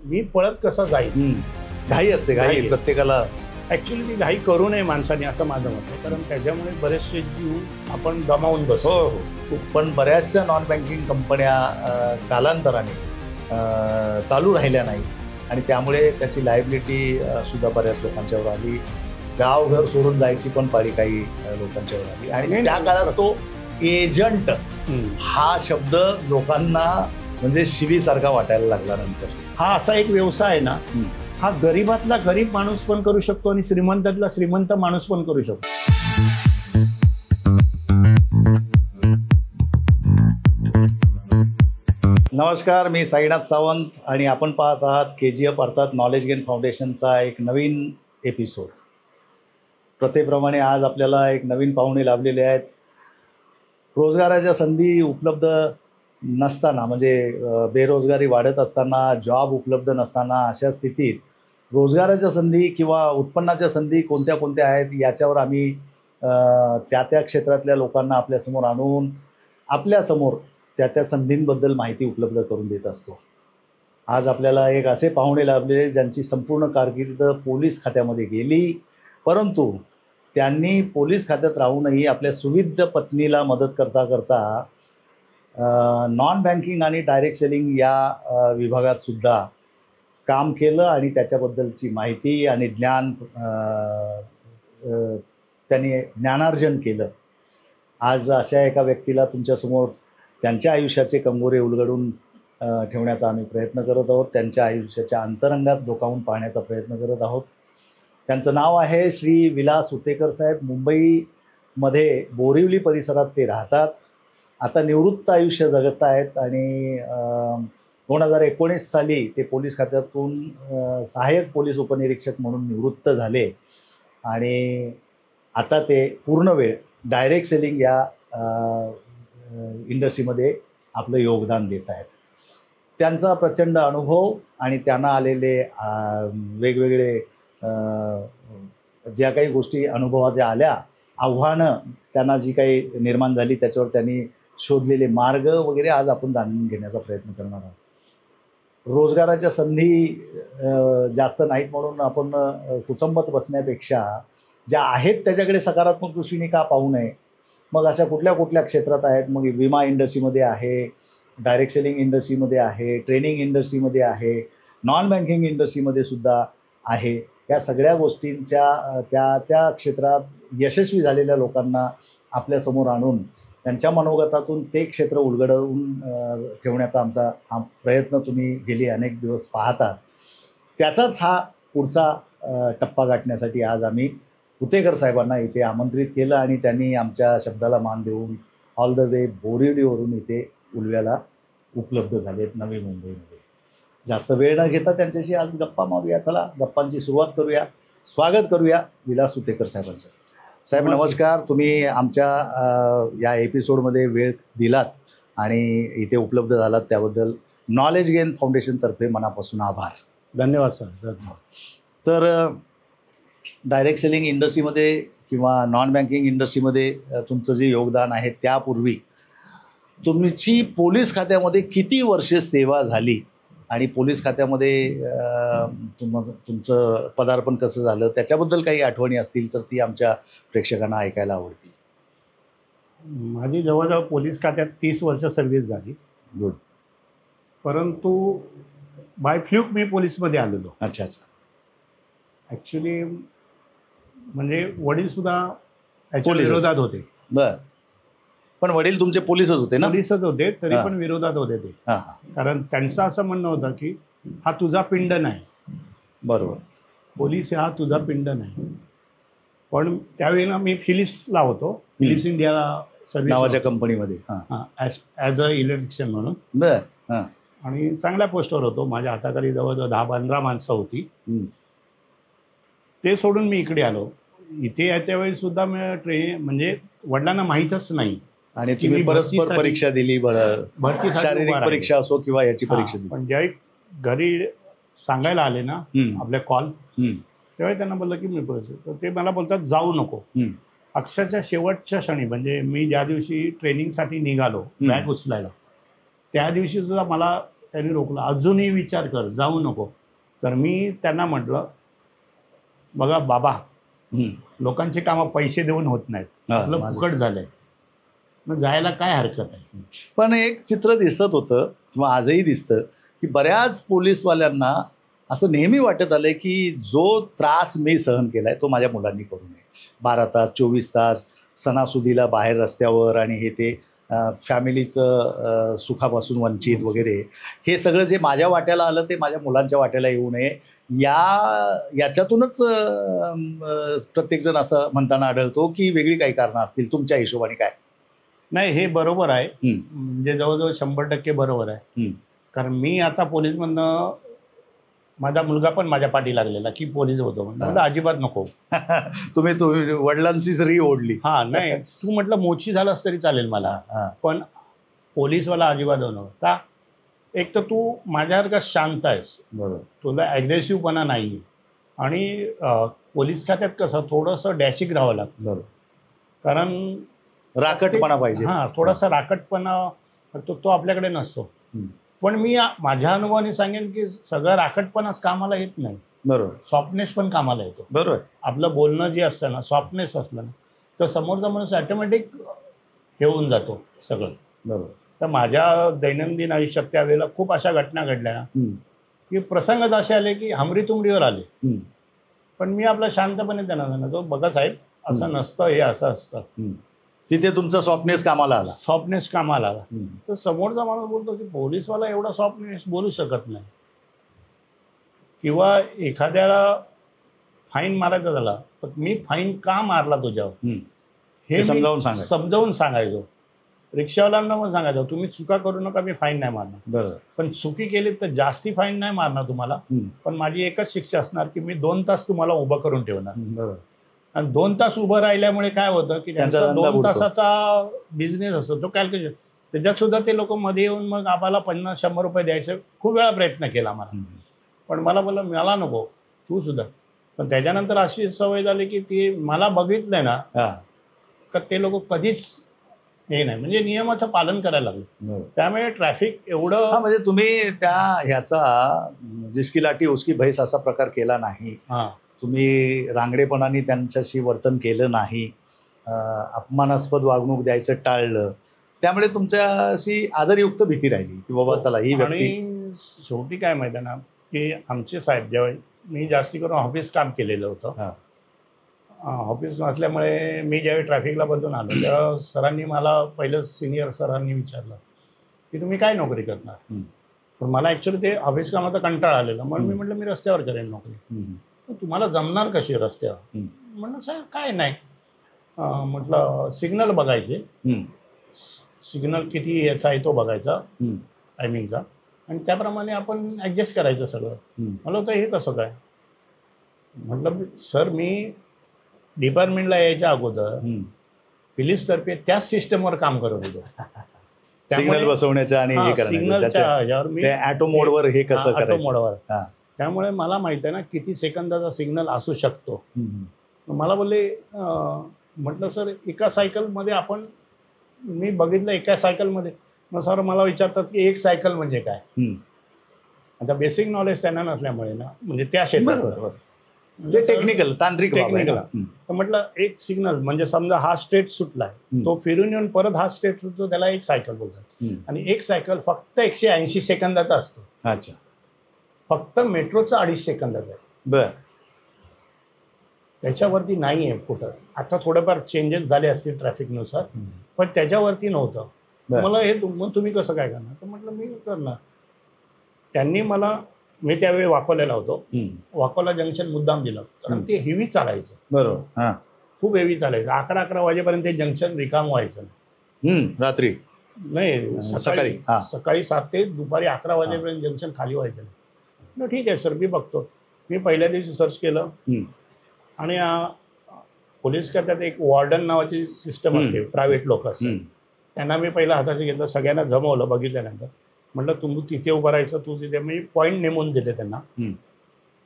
मी पळत कसा जाईल. घाई असते, घाई प्रत्येकाला. ऍक्च्युली ती घाई करू नये माणसाने असं माझं मत आहे, कारण त्याच्यामुळे बरेचसे जीव आपण गमावून बसतो. हो. पण बऱ्याचशा नॉन बँकिंग कंपन्या कालांतराने चालू राहिल्या नाही आणि त्यामुळे त्याची लायबिलिटी सुद्धा बऱ्याच लोकांच्यावर आली. गाव घर सोडून जायची पण पाळी काही लोकांच्यावर आली आणि त्या काळात तो एजंट हा शब्द लोकांना म्हणजे शिवीसारखा वाटायला लागला. नंतर हा असा एक व्यवसाय आहे ना, हा गरीबातला गरीब माणूस पण करू शकतो आणि श्रीमंतातला श्रीमंत माणूस पण करू शकतो. नमस्कार, मी साईनाथ सावंत आणि आपण पाहत आहात KGF अर्थात नॉलेज गेन फाउंडेशनचा एक नवीन एपिसोड. प्रथेप्रमाणे आज आपल्याला एक नवीन पाहुणे लाभलेले आहेत. रोजगाराच्या संधी उपलब्ध नसताना, म्हणजे बेरोजगारी वाढत असताना, जॉब उपलब्ध नसताना, अशा स्थितीत रोजगाराच्या संधी किंवा उत्पन्नाच्या संधी कोणत्या कोणत्या आहेत याच्यावर आम्ही त्या क्षेत्रातल्या लोकांना आपल्यासमोर आणून आपल्यासमोर त्या संधींबद्दल माहिती उपलब्ध करून देत असतो. आज आपल्याला एक असे पाहुणे लाभले ज्यांची संपूर्ण कारकीर्द पोलीस खात्यामध्ये गेली, परंतु त्यांनी पोलीस खात्यात राहूनही आपल्या सुविध पत्नीला मदत करता करता नॉन बँकिंग आणि डायरेक्ट सेलिंग या विभागात सुद्धा काम केलं आणि त्याच्याबद्दलची माहिती आणि ज्ञान त्यांनी ज्ञानार्जन केलं. आज अशा एका व्यक्तीला तुमच्यासमोर त्यांच्या आयुष्याचे कंगोरे उलगडून ठेवण्याचा आम्ही प्रयत्न करत आहोत. त्यांच्या आयुष्याच्या अंतरंगात डोकावून पाहण्याचा प्रयत्न करत आहोत. त्यांचं नाव आहे श्री विलास उतेकर साहेब. मुंबईमध्ये बोरिवली परिसरात ते राहतात. आता निवृत्त आयुष्य जगत आहेत आणि 2019 साली ते पोलीस खात्यातून सहाय्यक पोलीस उपनिरीक्षक म्हणून निवृत्त झाले आणि आता ते पूर्ण वेळ डायरेक्ट सेलिंग या इंडस्ट्रीमध्ये आपलं योगदान देत आहेत. त्यांचा प्रचंड अनुभव आणि त्यांना आलेले वेगवेगळे ज्या काही गोष्टी अनुभवाच्या आल्या, आव्हानं त्यांना जी काही निर्माण झाली त्याच्यावर त्यांनी शोधलेले मार्ग वगैरे आज आपण जाणून घेण्याचा प्रयत्न करणार आहोत. रोजगाराच्या संधी जास्त नाहीत म्हणून आपण कुचंबत बसण्यापेक्षा ज्या आहेत त्याच्याकडे सकारात्मक दृष्टीने का पाहू नये. मग अशा कुठल्या कुठल्या क्षेत्रात आहेत. मग विमा इंडस्ट्रीमध्ये आहे, डायरेक्ट सेलिंग इंडस्ट्रीमध्ये आहे, ट्रेनिंग इंडस्ट्रीमध्ये आहे, नॉन बँकिंग इंडस्ट्रीमध्ये सुद्धा आहे. या सगळ्या गोष्टींच्या त्या क्षेत्रात यशस्वी झालेल्या लोकांना आपल्यासमोर आणून त्यांच्या मनोगतातून ते क्षेत्र उलगडवून ठेवण्याचा आमचा हा प्रयत्न तुम्ही गेली अनेक दिवस पाहतात. त्याचाच हा पुढचा टप्पा गाठण्यासाठी आज आम्ही उतेकर साहेबांना इथे आमंत्रित केलं आणि त्यांनी आमच्या शब्दाला मान देऊन ऑल द वे बोरिवलीवरून इथे उलव्याला उपलब्ध झालेत नवी मुंबईमध्ये. जास्त वेळ न घेता त्यांच्याशी आज गप्पा मारूया. चला गप्पांची सुरुवात करूया. स्वागत करूया विलास उतेकर साहेबांचं. साहेब नमस्कार. तुम्ही आमच्या या एपिसोडमध्ये वेळ दिलात आणि इथे उपलब्ध झालात त्याबद्दल नॉलेज गेन फाउंडेशनतर्फे मनापासून आभार. धन्यवाद सर. तर डायरेक्ट सेलिंग इंडस्ट्रीमध्ये किंवा नॉन बँकिंग इंडस्ट्रीमध्ये तुमचं जे योगदान आहे त्यापूर्वी तुमची पोलीस खात्यामध्ये किती वर्षे सेवा झाली आणि पोलीस खात्यामध्ये तुमचं पदार्पण कसं झालं त्याच्याबद्दल काही आठवणी असतील तर ती आमच्या प्रेक्षकांना ऐकायला आवडतील. माझी जवळजवळ पोलीस खात्यात 30 वर्ष सर्व्हिस झाली. गुड. परंतु बाय फ्लूक मी पोलीसमध्ये आलेलो. अच्छा. ॲक्च्युली म्हणजे वडीलसुद्धा त्याच्या विरोधात होते. बरं. पण वडील तुमचे पोलीसच होते ना? पोलीसच होते, तरी पण विरोधात होते ते. कारण त्यांचं असं म्हणणं होतं की हा तुझा पिंड नाही. बरोबर. पोलीस हा तुझा पिंड नाही. पण त्यावेळेला मी फिलिप्सला होतो. फिलिप्स इंडिया सर्व्हिस नावाच्या कंपनीमध्ये ॲज अ इलेक्ट्रिशियन म्हणून. बरं. आणि चांगल्या पोस्टवर होतो. माझ्या हाताखाली जवळजवळ 10-15 माणसं होती. ते सोडून मी इकडे आलो. इथे याच्या वेळी सुद्धा मी म्हणजे वडिलांना माहीतच नाही. आणि तुम्ही परस्पर परीक्षा दिली. बरं, शारीरिक परीक्षा असो किंवा याची परीक्षा दिली. पण ज्यावेळी घरी सांगायला आले ना आपले कॉल, त्यावेळी त्यांना बोललं की मी तर ते मला बोलतात जाऊ नको. अक्षरशः शेवटच्या क्षणी म्हणजे मी ज्या दिवशी ट्रेनिंगसाठी निघालो बॅग उचलायला त्या दिवशी सुद्धा मला त्यांनी रोखलं, अजूनही विचार कर, जाऊ नको. तर मी त्यांना म्हटलं, बघा बाबा, लोकांची कामं पैसे देऊन होत नाहीत, आपलं फुकट झालंय, मग जायला काय हरकत आहे. पण एक चित्र दिसत होतं किंवा आजही दिसतं की बऱ्याच पोलीसवाल्यांना असं नेहमी वाटत आलंय की जो त्रास मी सहन केलाय तो माझ्या मुलांनी करू नये. 12 तास 24 तास सणासुदीला बाहेर रस्त्यावर आणि हे ते फॅमिलीचं सुखापासून वंचित वगैरे, हे सगळं जे माझ्या वाट्याला आलं ते माझ्या मुलांच्या वाट्याला येऊ नये, याच्यातूनच प्रत्येकजण असं म्हणताना आढळतो की वेगळी काही कारणं असतील. तुमच्या हिशोबाने काय? नाही, हे बरोबर आहे, म्हणजे जवळजवळ 100% बरोबर आहे. कारण मी आता पोलीसमधनं, माझा मुलगा पण माझ्या पाठी लागलेला की पोलीस होतो, म्हणजे अजिबात नको. तुम्ही वडिलांची जरी ओढली. हा, नाही, तू म्हटलं मोची झालास तरी चालेल मला, पण पोलीसवाला अजिबात होणार का? एक तर तू माझ्यासारखा शांत आहेस, बरोबर, तुला ॲग्रेसिव्हपणा नाही, आणि पोलीस खात्यात कसं थोडंसं डॅशिक राहावं लागतं. बरोबर, कारण राकटपणा पाहिजे. हां, थोडासा राकटपणा तो आपल्याकडे नसतो. पण मी माझ्या अनुभवाने सांगेन की सगळं राकटपणाच कामाला येत नाही. बरोबर, सॉफ्टनेस पण कामाला येतो. बरोबर, आपलं बोलणं जे असतं ना, सॉफ्टनेस असलं ना, तर समोरचा माणूस ऑटोमॅटिक हे होऊन जातो सगळं. बरोबर. तर माझ्या दैनंदिन आयुष्यात त्यावेळेला खूप अशा घटना घडल्या की प्रसंगच असे आले की हमरी तुमरीवर आले, पण मी आपला शांतपणे त्यांना सांगतो, बघा साहेब, असं नसतं, हे असं असतं. तिथे तुमचा सॉफ्टनेस कामाला आला. सॉफ्टनेस कामाला आला. तर समोरचा माणूस बोलतो की पोलीसवाला एवढा सॉफ्टनेस बोलू शकत नाही, किंवा एखाद्याला फाईन मारायचा झाला तर मी फाईन का मारला तुझ्यावर हे समजावून सांगायचो. रिक्षावाल्यांना पण सांगायचो, तुम्ही चुका करू नका, मी फाईन नाही मारणार. बरोबर, पण चुकी केली तर जास्ती फाईन नाही मारणार तुम्हाला, पण माझी एकच शिक्षा असणार की मी 2 तास तुम्हाला उभं करून ठेवणार. बरोबर. आणि 2 तास उभं राहिल्यामुळे काय होतं की त्यांचा 2 तासाचा बिझनेस असतो, तो कॅल्क्युलेशन, त्याच्यात सुद्धा ते लोक मध्ये येऊन मग आम्हाला 50-100 रुपये द्यायचे. खूप वेळा प्रयत्न केला मला, पण मला बोललं, मला नको, तू सुद्धा. पण त्याच्यानंतर अशी सवय झाली की ती मला बघितलंय ना का ते लोक कधीच हे नाही, म्हणजे नियमाचं पालन करायला लागलं. त्यामुळे ट्रॅफिक एवढं, म्हणजे तुम्ही त्या ह्याचा जिसकी लाठी उसकी भैस असा प्रकार केला नाही. तुम्ही रांगडेपणाने त्यांच्याशी वर्तन केलं नाही, अपमानास्पद वागणूक द्यायचं टाळलं, त्यामुळे तुमच्याशी आदरयुक्त भीती राहिली की बाबा चला ही व्यक्ती. आणि शेवटी काय माहिती ना की आमचे साहेब, जेव्हा मी जास्ती करून ऑफिस काम केलेलं होतं, ऑफिस नसल्यामुळे मी ज्यावेळी ट्रॅफिकला बदलून आलो तेव्हा सरांनी मला, पहिलं सिनियर सरांनी विचारलं की तुम्ही काय नोकरी करणार. पण मला ॲक्च्युली ते ऑफिस कामाचा कंटाळा आलेला, म्हणून मी म्हटलं मी रस्त्यावर करेन नोकरी. तुम्हाला जमणार कशी रस्त्यावर? म्हटलं साहेब काय नाही, म्हटलं सिग्नल बघायचे, सिग्नल किती याचा आहे तो बघायचा टायमिंगचा, आणि त्याप्रमाणे आपण ॲडजस्ट करायचं सगळं. मला होतं हे कसं काय? म्हटलं सर, मी डिपार्टमेंटला यायच्या अगोदर फिलिप्सतर्फे त्याच सिस्टमवर काम करत होतो. सिग्नल बसवण्याच्या आणि सिग्नलच्या ह्याच्यावर मी ऑटो मोडवर हे कसं करायचं, ऑटो मोडवर. त्यामुळे मला माहिती आहे ना किती सेकंदाचा सिग्नल असू शकतो. मला बोलले, म्हटलं सर एका सायकलमध्ये आपण, मी बघितलं एका सायकलमध्ये, मग सर मला विचारतात की एक सायकल म्हणजे काय. आता बेसिक नॉलेज त्यांना नसल्यामुळे ना, म्हणजे त्या क्षेत्रात टेक्निकल तांत्रिक. तर म्हटलं एक सिग्नल म्हणजे समजा हा स्ट्रेट सुटलाय, तो फिरून येऊन परत हा स्ट्रेट सुटतो, त्याला एक सायकल बोलतात. आणि एक सायकल फक्त 180 सेकंदाचा असतो. अच्छा, फक्त मेट्रोचा 2.5 सेकंदाचा आहे. बर, त्याच्यावरती नाही आहे कुठं. आता थोडेफार चेंजेस झाले असतील ट्रॅफिकनुसार, पण त्याच्यावरती नव्हतं. मला हे तुम्ही कसं काय करणार? तर म्हटलं मी करणार. त्यांनी मला, मी त्यावेळी वाकोल्याला होतो, वाकोला जंक्शन मुद्दाम दिलं कारण ते हेवी चालायचं. बरोबर, खूप हेवी चालायचं. 11 वाजेपर्यंत ते जंक्शन रिकाम व्हायचं रात्री नाही, सकाळी 7 ते दुपारी 11 वाजेपर्यंत जंक्शन खाली व्हायचं नाही. ठीक आहे सर, मी बघतो. मी पहिल्या दिवशी सर्च केलं, आणि पोलीस खात्यात एक वॉर्डन नावाची सिस्टम असते, प्रायव्हेट लोक असतात, त्यांना मी पहिला हाताशी घेतलं, सगळ्यांना जमवलं. बघितल्यानंतर म्हटलं तू तिथे उभं राहायचं, तू तिथे, मी पॉईंट नेमून दिले त्यांना,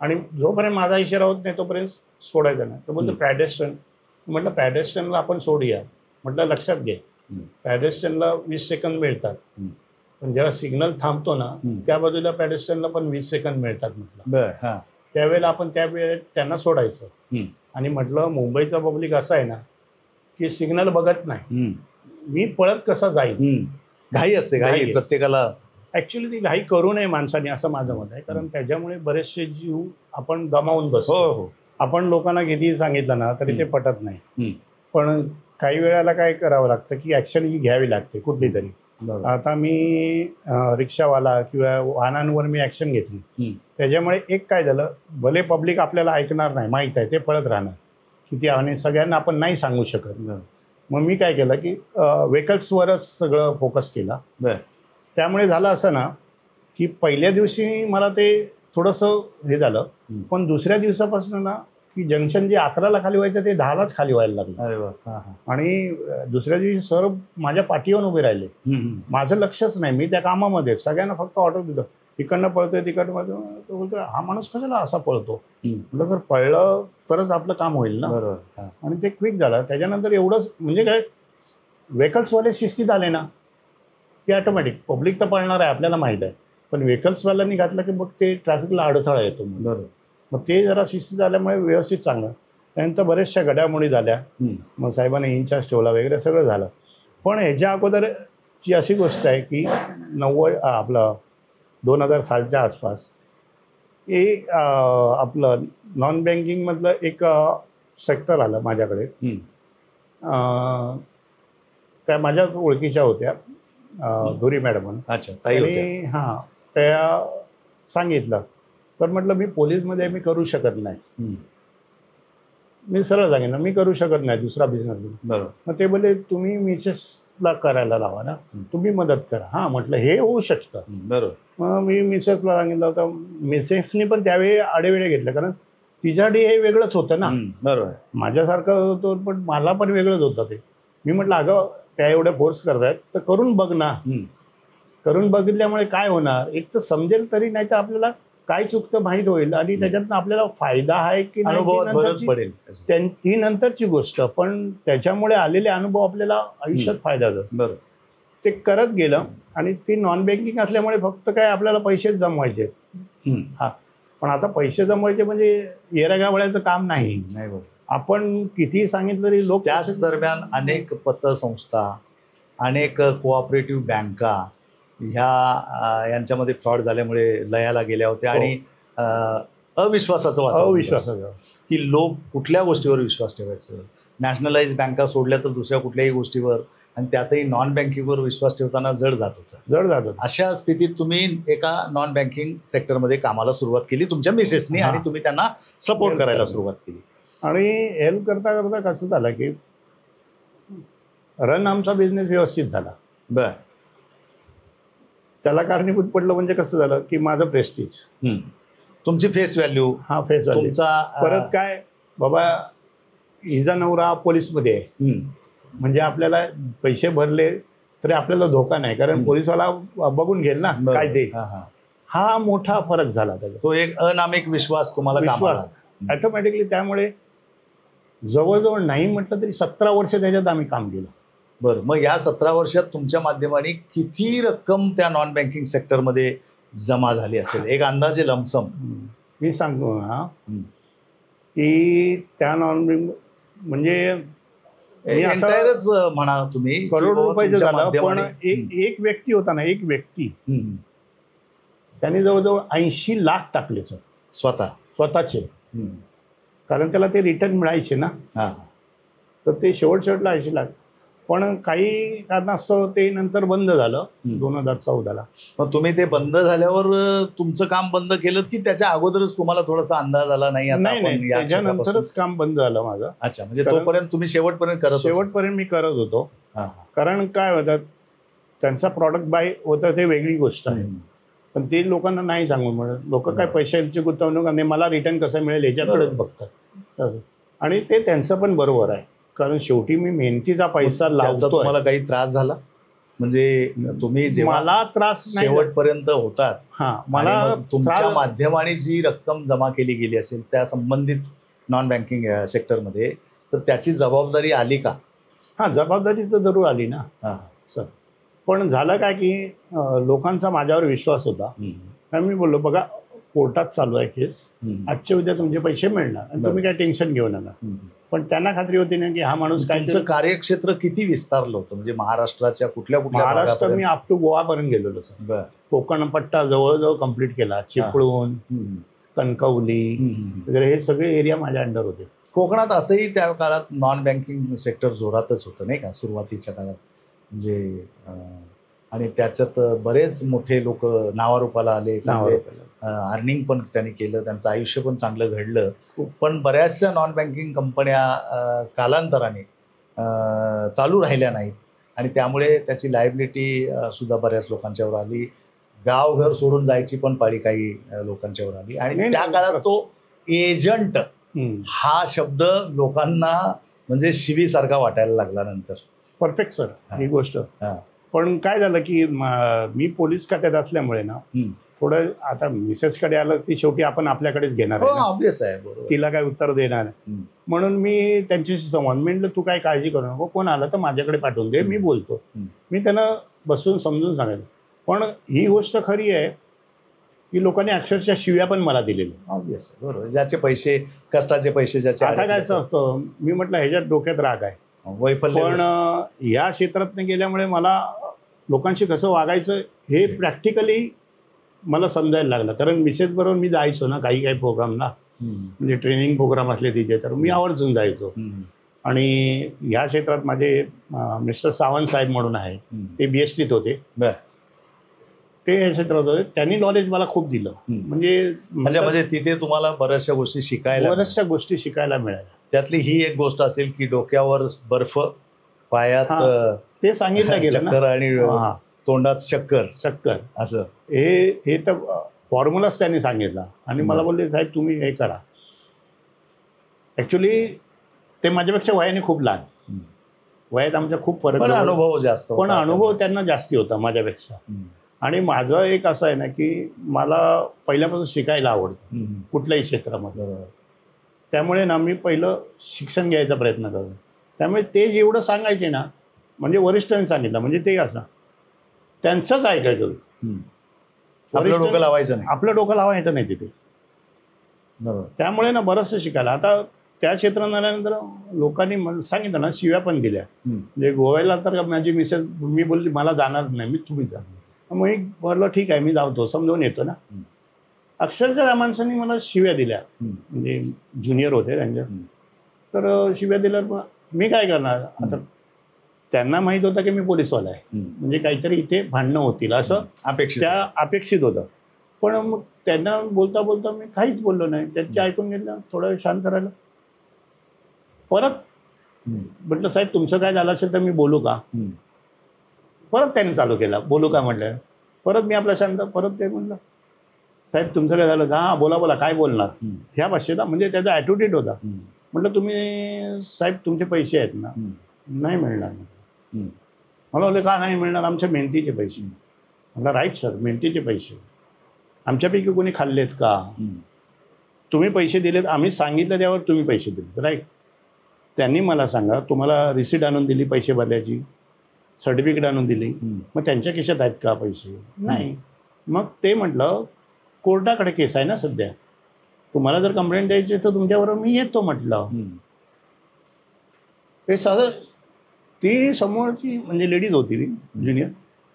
आणि जोपर्यंत माझा इशारा होत नाही तोपर्यंत सोडायचं नाही. तर बोलतो पॅडेस्ट्रन. म्हटलं पॅडेस्ट्रनला आपण सोडूया. म्हटलं लक्षात घे, पॅडेस्ट्रनला 20 सेकंद मिळतात, पण जेव्हा सिग्नल थांबतो ना त्या बाजूला पेडेस्ट्रियनला पण 20 सेकंद मिळतात म्हटलं. बरं. त्यावेळेला आपण त्या वेळेत त्यांना सोडायचं. आणि म्हटलं मुंबईचा पब्लिक असा आहे ना की सिग्नल बघत नाही, मी पळत कसा जाईल. घाई असते, घाई प्रत्येकाला. ऍक्च्युली ती घाई करू नये माणसाने असं माझं मत आहे, कारण त्याच्यामुळे बरेचसे जीव आपण गमावून बसतो. आपण लोकांना कितीही सांगितलं ना तरी ते पटत नाही. पण काही वेळेला काय करावं लागतं की ऍक्शन ही घ्यावी लागते कुठली तरी. आता मी रिक्षावाला किंवा वाहनांवर मी ऍक्शन घेतली, त्याच्यामुळे एक काय झालं, भले पब्लिक आपल्याला ऐकणार नाही माहीत आहे, ते पळत राहणार किती, आणि सगळ्यांना आपण नाही सांगू शकत. मग मी काय केलं की व्हेकल्सवरच सगळं फोकस केला. त्यामुळे झालं असं ना की पहिल्या दिवशी मला ते थोडंसं हे झालं, पण दुसऱ्या दिवसापासून ना की जंक्शन जे 11ला खाली व्हायचं ते 10लाच खाली व्हायला लागलं. आणि दुसऱ्या दिवशी सर माझ्या पाठीवर उभे राहिले. माझं लक्षच नाही, मी त्या कामामध्ये सगळ्यांना फक्त ऑर्डर दिलं, तिकडनं पळतोय तिकडनं पळतो. तो बोलतो हा माणूस कशाला असा पळतो. म्हटलं जर पळलं तरच आपलं काम होईल ना. आणि ते क्विक झालं. त्याच्यानंतर एवढंच म्हणजे काय, व्हेकल्सवाले शिस्तीत आले ना की ऑटोमॅटिक पब्लिक तर पळणार आहे आपल्याला माहीत आहे, पण व्हेकल्सवाल्यांनी घातलं की मग ते ट्रॅफिकला अडथळा येतो. मग ते जरा शिस्तीत आल्यामुळे व्यवस्थित चांगलं. त्यानंतर बऱ्याचशा घडामोडी झाल्या, मग साहेबांनी इन्चार्ज ठेवला वगैरे सगळं झालं. पण ह्याच्या अगोदरची अशी गोष्ट आहे की 2000 सालच्या आसपास एक आपलं नॉन बँकिंगमधलं एक सेक्टर आलं माझ्याकडे. त्या माझ्या ओळखीच्या होत्या, धुरी मॅडम म्हणून. आणि त्या सांगितलं, तर म्हटलं मी पोलीसमध्ये मी करू शकत नाही. मी सरळ सांगितलं मी करू शकत नाही दुसरा बिझनेस. मग ते बोलले तुम्ही मिसेसला करायला लावा ना, तुम्ही मदत करा. म्हटलं हे होऊ शकतं. मग मी मिसेसला सांगितलं होतं. मिसेसनी पण त्यावेळी आडेवेळे घेतले, कारण तिच्यासाठी हे वेगळंच होतं ना. बरोबर, माझ्यासारखं होतं पण मला पण वेगळंच होतं ते. मी म्हटलं अगं त्या एवढ्या फोर्स करतायत तर करून बघ ना. करून बघितल्यामुळे काय होणार, एक तर समजेल तरी, नाही तर आपल्याला काय चुकतं माहीत होईल आणि त्याच्यातनं आपल्याला फायदा आहे की नाही ती नंतरची गोष्ट. पण त्याच्यामुळे आलेले अनुभव आपल्याला आयुष्यात फायदा देतात. ते करत गेलं. आणि ती नॉन बँकिंग असल्यामुळे फक्त काय आपल्याला पैसेच जमवायचे. पण आता पैसे जमवायचे म्हणजे येऱ्यागावळ्याचं काम नाही. आपण कितीही सांगितलं तरी लोक. त्याच दरम्यान अनेक पतसंस्था, अनेक कोऑपरेटिव्ह बँका यांच्यामध्ये फ्रॉड झाल्यामुळे लयाला गेल्या होत्या. आणि अविश्वासाचं वातावरण की लोक कुठल्या गोष्टीवर विश्वास ठेवायचं. नॅशनलाइज बँका सोडल्या तर दुसऱ्या कुठल्याही गोष्टीवर, आणि त्यातही नॉन बँकिंगवर विश्वास ठेवताना जड जात होतं. अशा स्थितीत तुम्ही एका नॉन बँकिंग सेक्टरमध्ये कामाला सुरुवात केली तुमच्या मिसेसनी, आणि तुम्ही त्यांना सपोर्ट करायला सुरुवात केली. आणि हेल्प करता करता कसं झालं की रन आमचा बिझनेस व्यवस्थित झाला. त्याला कारणीभूत पडलं म्हणजे कसं झालं की माझं प्रेस्टिज, तुमची फेस व्हॅल्यू. Face value. परत काय बाबा, हिचा नवरा पोलीसमध्ये आहे, म्हणजे आपल्याला पैसे भरले तरी आपल्याला धोका नाही, कारण पोलीसवाला बघून घेईल ना काय ते. हा मोठा फरक झाला त्याचा. तो एक अनामिक विश्वास तुम्हाला, विश्वास ऑटोमॅटिकली. त्यामुळे जवळजवळ नाही म्हटलं तरी 17 वर्ष त्याच्यात आम्ही काम केलं. बरं, मग या 17 वर्षात तुमच्या माध्यमाने किती रक्कम त्या नॉन बँकिंग सेक्टरमध्ये जमा झाली असेल, एक अंदाजे लमसम? मी सांगतो ना की त्या नॉन म्हणजे म्हणा तुम्ही करोड रुपयाचं झालं. पण एक व्यक्ती होता ना, एक व्यक्ती, त्याने जवळजवळ 80 लाख टाकले सर स्वतःचे. कारण त्याला ते रिटर्न मिळायचे ना, तर ते शेवटला 80 लाख. पण काही कारणास्तव ते नंतर बंद झालं 2014ला. मग तुम्ही ते बंद झाल्यावर तुमचं काम बंद केलं की त्याच्या अगोदरच तुम्हाला थोडासा अंदाज आला? नाही, त्याच्यानंतरच काम बंद झालं माझं. अच्छा, म्हणजे तोपर्यंत तुम्ही शेवटपर्यंत मी करत होतो. कारण काय होतं, त्यांचा प्रॉडक्ट बाय होतं ते वेगळी गोष्ट आहे, पण ते लोकांना नाही सांगून म्हणत. लोक काय पैशांची गुंतवणूक आणि मला रिटर्न कसं मिळेल याच्याकडेच बघतात. आणि ते त्यांचं पण बरोबर आहे, कारण शेवटी मी मेहनतीचा पैसा लावतो. तुम्हाला काही त्रास झाला म्हणजे तुम्ही मला त्रास शेवटपर्यंत होतात, मला तुमच्या माध्यमाने जी रक्कम जमा केली गेली असेल त्या संबंधित नॉन बँकिंग सेक्टरमध्ये, तर त्याची जबाबदारी आली का? जबाबदारी तर जरूर आली ना सर. पण झालं काय की लोकांचा माझ्यावर विश्वास होता. आणि मी बोललो बघा कोर्टात चालू आहे केस, आजच्या उद्या तुमचे पैसे मिळणार आणि तुम्ही काय टेन्शन घेऊ नका. पण त्यांना खात्री होती ना की हा माणूस काय. तुमचं कार्यक्षेत्र किती विस्तारलं होतं, म्हणजे महाराष्ट्राच्या कुठल्या कुठल्या महाराष्ट्र मी अप टू गोवापर्यंत गेलेलो सर. कोकण पट्टा जवळजवळ कंप्लीट केला. चिपळूण, कणकवली वगैरे हे सगळे एरिया माझ्या अंडर होते. कोकणात असंही त्या काळात नॉन बँकिंग सेक्टर जोरातच होतं नाही का सुरुवातीच्या काळात, म्हणजे आणि त्याच्यात बरेच मोठे लोक नावारूपाला आले, चांगले अर्निंग पण त्यांनी केलं, त्यांचं आयुष्य पण चांगलं घडलं. पण बऱ्याचशा नॉन बँकिंग कंपन्या कालांतराने चालू राहिल्या नाहीत आणि त्यामुळे त्याची लायबिलिटी सुद्धा बऱ्याच लोकांच्यावर आली. गाव घर सोडून जायची पण पाळी काही लोकांच्यावर आली. आणि त्या काळात तो एजंट हा शब्द लोकांना म्हणजे शिवीसारखा वाटायला लागला नंतर. परफेक्ट सर ही गोष्ट. पण काय झालं की मी पोलीस खात्यात असल्यामुळे ना थोडं आता मिसेसकडे आलं ती शेवटी आपण आपल्याकडेच घेणार आहे, तिला काय उत्तर देणार नाही. म्हणून मी त्यांच्याशी संवाद म्हटलं तू काय काळजी करू नको, कोण आलं तर माझ्याकडे पाठवून दे, मी बोलतो. मी त्यांना बसून समजून सांगायचं. पण ही गोष्ट खरी आहे की लोकांनी अक्षरशः शिव्या पण मला दिलेल्या. ऑब्वियस बरोबर, ज्याचे पैसे कष्टाचे पैसे ज्याचे. आता काय असतं मी म्हटलं ह्याच्यात डोक्यात राग आहे वैफल्य, पण या क्षेत्रात गेल्यामुळे मला लोकांशी कसं वागायचं हे प्रॅक्टिकली मला समजायला लागलं. कारण मिसेस बरोबर मी जायचो ना काही प्रोग्रामला, म्हणजे ट्रेनिंग प्रोग्राम असले तिथे तर मी आवर्जून जायचो. आणि ह्या क्षेत्रात माझे मिस्टर सावंत साहेब म्हणून आहे, ते BSTत होते, ते या क्षेत्रात होते. त्यांनी नॉलेज मला खूप दिलं. म्हणजे तिथे तुम्हाला बऱ्याचशा गोष्टी शिकायला मिळाल्या. त्यातली ही एक गोष्ट असेल की डोक्यावर बर्फ, पायात ते सांगितलं गेलं ना, आणि तोंडात शक्कर असं हे तर फॉर्म्युलाच त्यांनी सांगितला. आणि मला बोलले साहेब तुम्ही हे करा. ॲक्च्युली ते माझ्यापेक्षा वयाने खूप लहान, वयात आमच्या खूप फरक, अनुभव जास्त, पण अनुभव त्यांना जास्ती होता माझ्यापेक्षा. आणि माझं एक असं आहे ना की मला पहिल्यापासून शिकायला आवडतं कुठल्याही क्षेत्रामध्ये. त्यामुळे ना मी पहिलं शिक्षण घ्यायचा प्रयत्न करतो. त्यामुळे ते जेवढं सांगायचे ना, म्हणजे वरिष्ठांनी सांगितलं म्हणजे ते असं त्यांचंच ऐकायचं, आपलं डोकं लावायचं नाही तिथे. त्यामुळे ना बरंचसं शिकायला. आता त्या क्षेत्रात आल्यानंतर लोकांनी सांगितलं ना, शिव्या पण दिल्या. म्हणजे गोव्याला तर माझी मिसेस मी बोलली मला जाणार नाही, तुम्ही जा. मग मी बोललो ठीक आहे मी जातो, समजावून येतो ना. अक्षरशः त्या माणसांनी मला शिव्या दिल्या, म्हणजे ज्युनियर होते त्यांच्या. तर शिव्या दिल्यावर मी काय करणार. आता त्यांना माहीत होतं की मी पोलीसवाला आहे, म्हणजे काहीतरी इथे भांडणं होतील असं अपेक्षित होतं. पण मग त्यांना बोलता बोलता मी काहीच बोललो नाही. त्यांचे ऐकून घेतलं, थोडा वेळ शांत राहिलं. परत म्हटलं साहेब तुमचं काय झालं असेल तर मी बोलू का. परत त्यांनी चालू केला, बोलू का म्हटलं. परत मी आपला शांत, परत ते म्हटलं साहेब तुमचं काय झालं का, बोला बोला काय बोलणार ह्या भाषेला. म्हणजे त्याचा ॲटिट्यूड होता. म्हटलं तुम्ही साहेब तुमचे पैसे आहेत ना, नाही मिळणार. मला बोलले का नाही मिळणार, आमच्या मेहनतीचे पैसे. म्हटलं राईट सर, मेहनतीचे पैसे आमच्यापैकी कोणी खाल्लेत का. तुम्ही पैसे दिलेत, आम्ही सांगितलं त्यावर तुम्ही पैसे दिलेत, राईट. त्यांनी मला सांगा तुम्हाला रिसीट आणून दिली पैसे भरल्याची, सर्टिफिकेट आणून दिली, मग त्यांच्या खिशात आहेत का पैसे. नाही. मग ते म्हटलं कोर्टाकडे केस आहे ना सध्या, तुम्हाला जर कंप्लेंट द्यायची तर तुमच्याबरोबर मी येतो म्हटलं. ते साधं ती समोरची म्हणजे लेडीज होती ती ज्युनियर,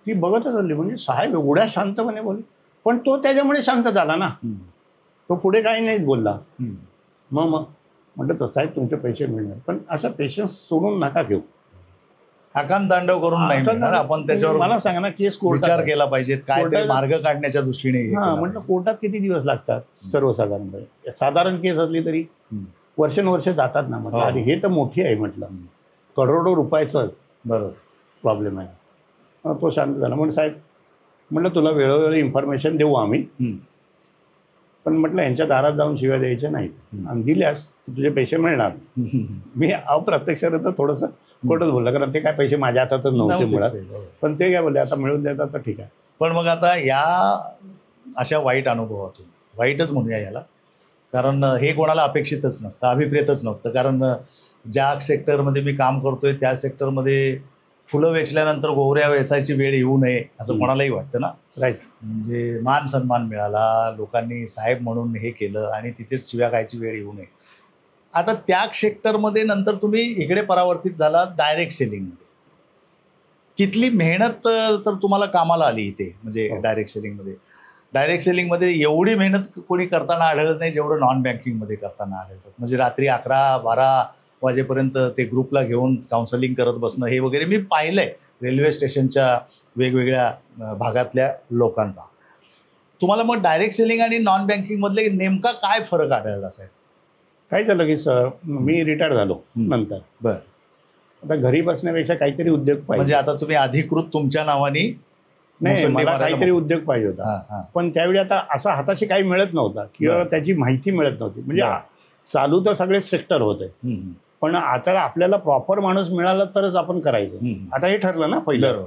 ती बघतच आली. म्हणजे साहेब एवढ्या शांतपणे बोलले, पण तो त्याच्यामुळे शांत झाला ना, तो पुढे काही नाहीच बोलला. मग म्हटलं तर साहेब तुमचे पैसे मिळणार, पण असा पेशन्स सोडून नका घेऊ. आकांत तांडव करून नाही मिळणार. आपण त्याच्यावर मला सांगा ना केस विचार केला पाहिजे, काय मार्ग काढण्याच्या दृष्टीने. म्हटलं कोर्टात किती दिवस लागतात सर्वसाधारणपणे. साधारण केस असली तरी वर्षानुवर्ष जातात ना. म्हटलं आणि हे तर मोठी आहे म्हटलं, करोडो रुपयाचं बरोबर प्रॉब्लेम आहे. तो शांत झाला. म्हणून साहेब म्हटलं तुला वेळोवेळी इन्फॉर्मेशन देऊ आम्ही, पण म्हटलं यांच्या दारात जाऊन शिव्या द्यायच्या नाहीत, आणि दिल्यास तुझे पैसे मिळणार. मी अप्रत्यक्षरित्या थोडंसं खोटंच बोललं, कारण ते काय पैसे माझ्या हातातच नव्हते मुळात. पण ते काय बोलले आता मिळून देतात तर ठीक आहे. पण मग आता या अशा वाईट अनुभवातून, वाईटच म्हणूया याला, कारण हे कोणाला अपेक्षितच नसतं, अभिप्रेतच नसतं. कारण ज्या सेक्टरमध्ये मी काम करतोय त्या सेक्टरमध्ये फुलं वेचल्यानंतर गोवऱ्या वेचायची वेळ येऊ नये असं कोणालाही वाटतं ना. राईट. म्हणजे मान सन्मान मिळाला, लोकांनी साहेब म्हणून हे केलं आणि तिथेच शिव्या खायची वेळ येऊ नये. आता त्या सेक्टरमध्ये नंतर तुम्ही इकडे परावर्तित झाला डायरेक्ट सेलिंगमध्ये. तिथली मेहनत तर तुम्हाला कामाला आली इथे, म्हणजे डायरेक्ट सेलिंगमध्ये. डायरेक्ट सेलिंगमध्ये एवढी मेहनत कोणी करताना आढळत नाही जेवढं नॉन बँकिंगमध्ये करताना आढळतात. म्हणजे रात्री 11-12 वाजेपर्यंत ते ग्रुपला घेऊन काउन्सिलिंग करत बसणं हे वगैरे मी पाहिलंय रेल्वे स्टेशनच्या वेगवेगळ्या भागातल्या लोकांचा. तुम्हाला मग डायरेक्ट सेलिंग आणि नॉन बँकिंगमधले नेमका काय फरक आढळला साहेब? काय झालं की सर, मी रिटायर झालो नंतर. बरं. आता घरी बसण्यापेक्षा काहीतरी उद्योग पाहिजे. म्हणजे आता तुम्ही अधिकृत तुमच्या नावाने? नाही, मला काहीतरी उद्योग पाहिजे होता. पण त्यावेळी आता असा हाताशी काही मिळत नव्हता किंवा त्याची माहिती मिळत नव्हती. म्हणजे चालू तर सगळेच सेक्टर होते, पण आता आपल्याला प्रॉपर माणूस मिळाला तरच आपण करायचं. आता हे ठरलं ना पहिलं,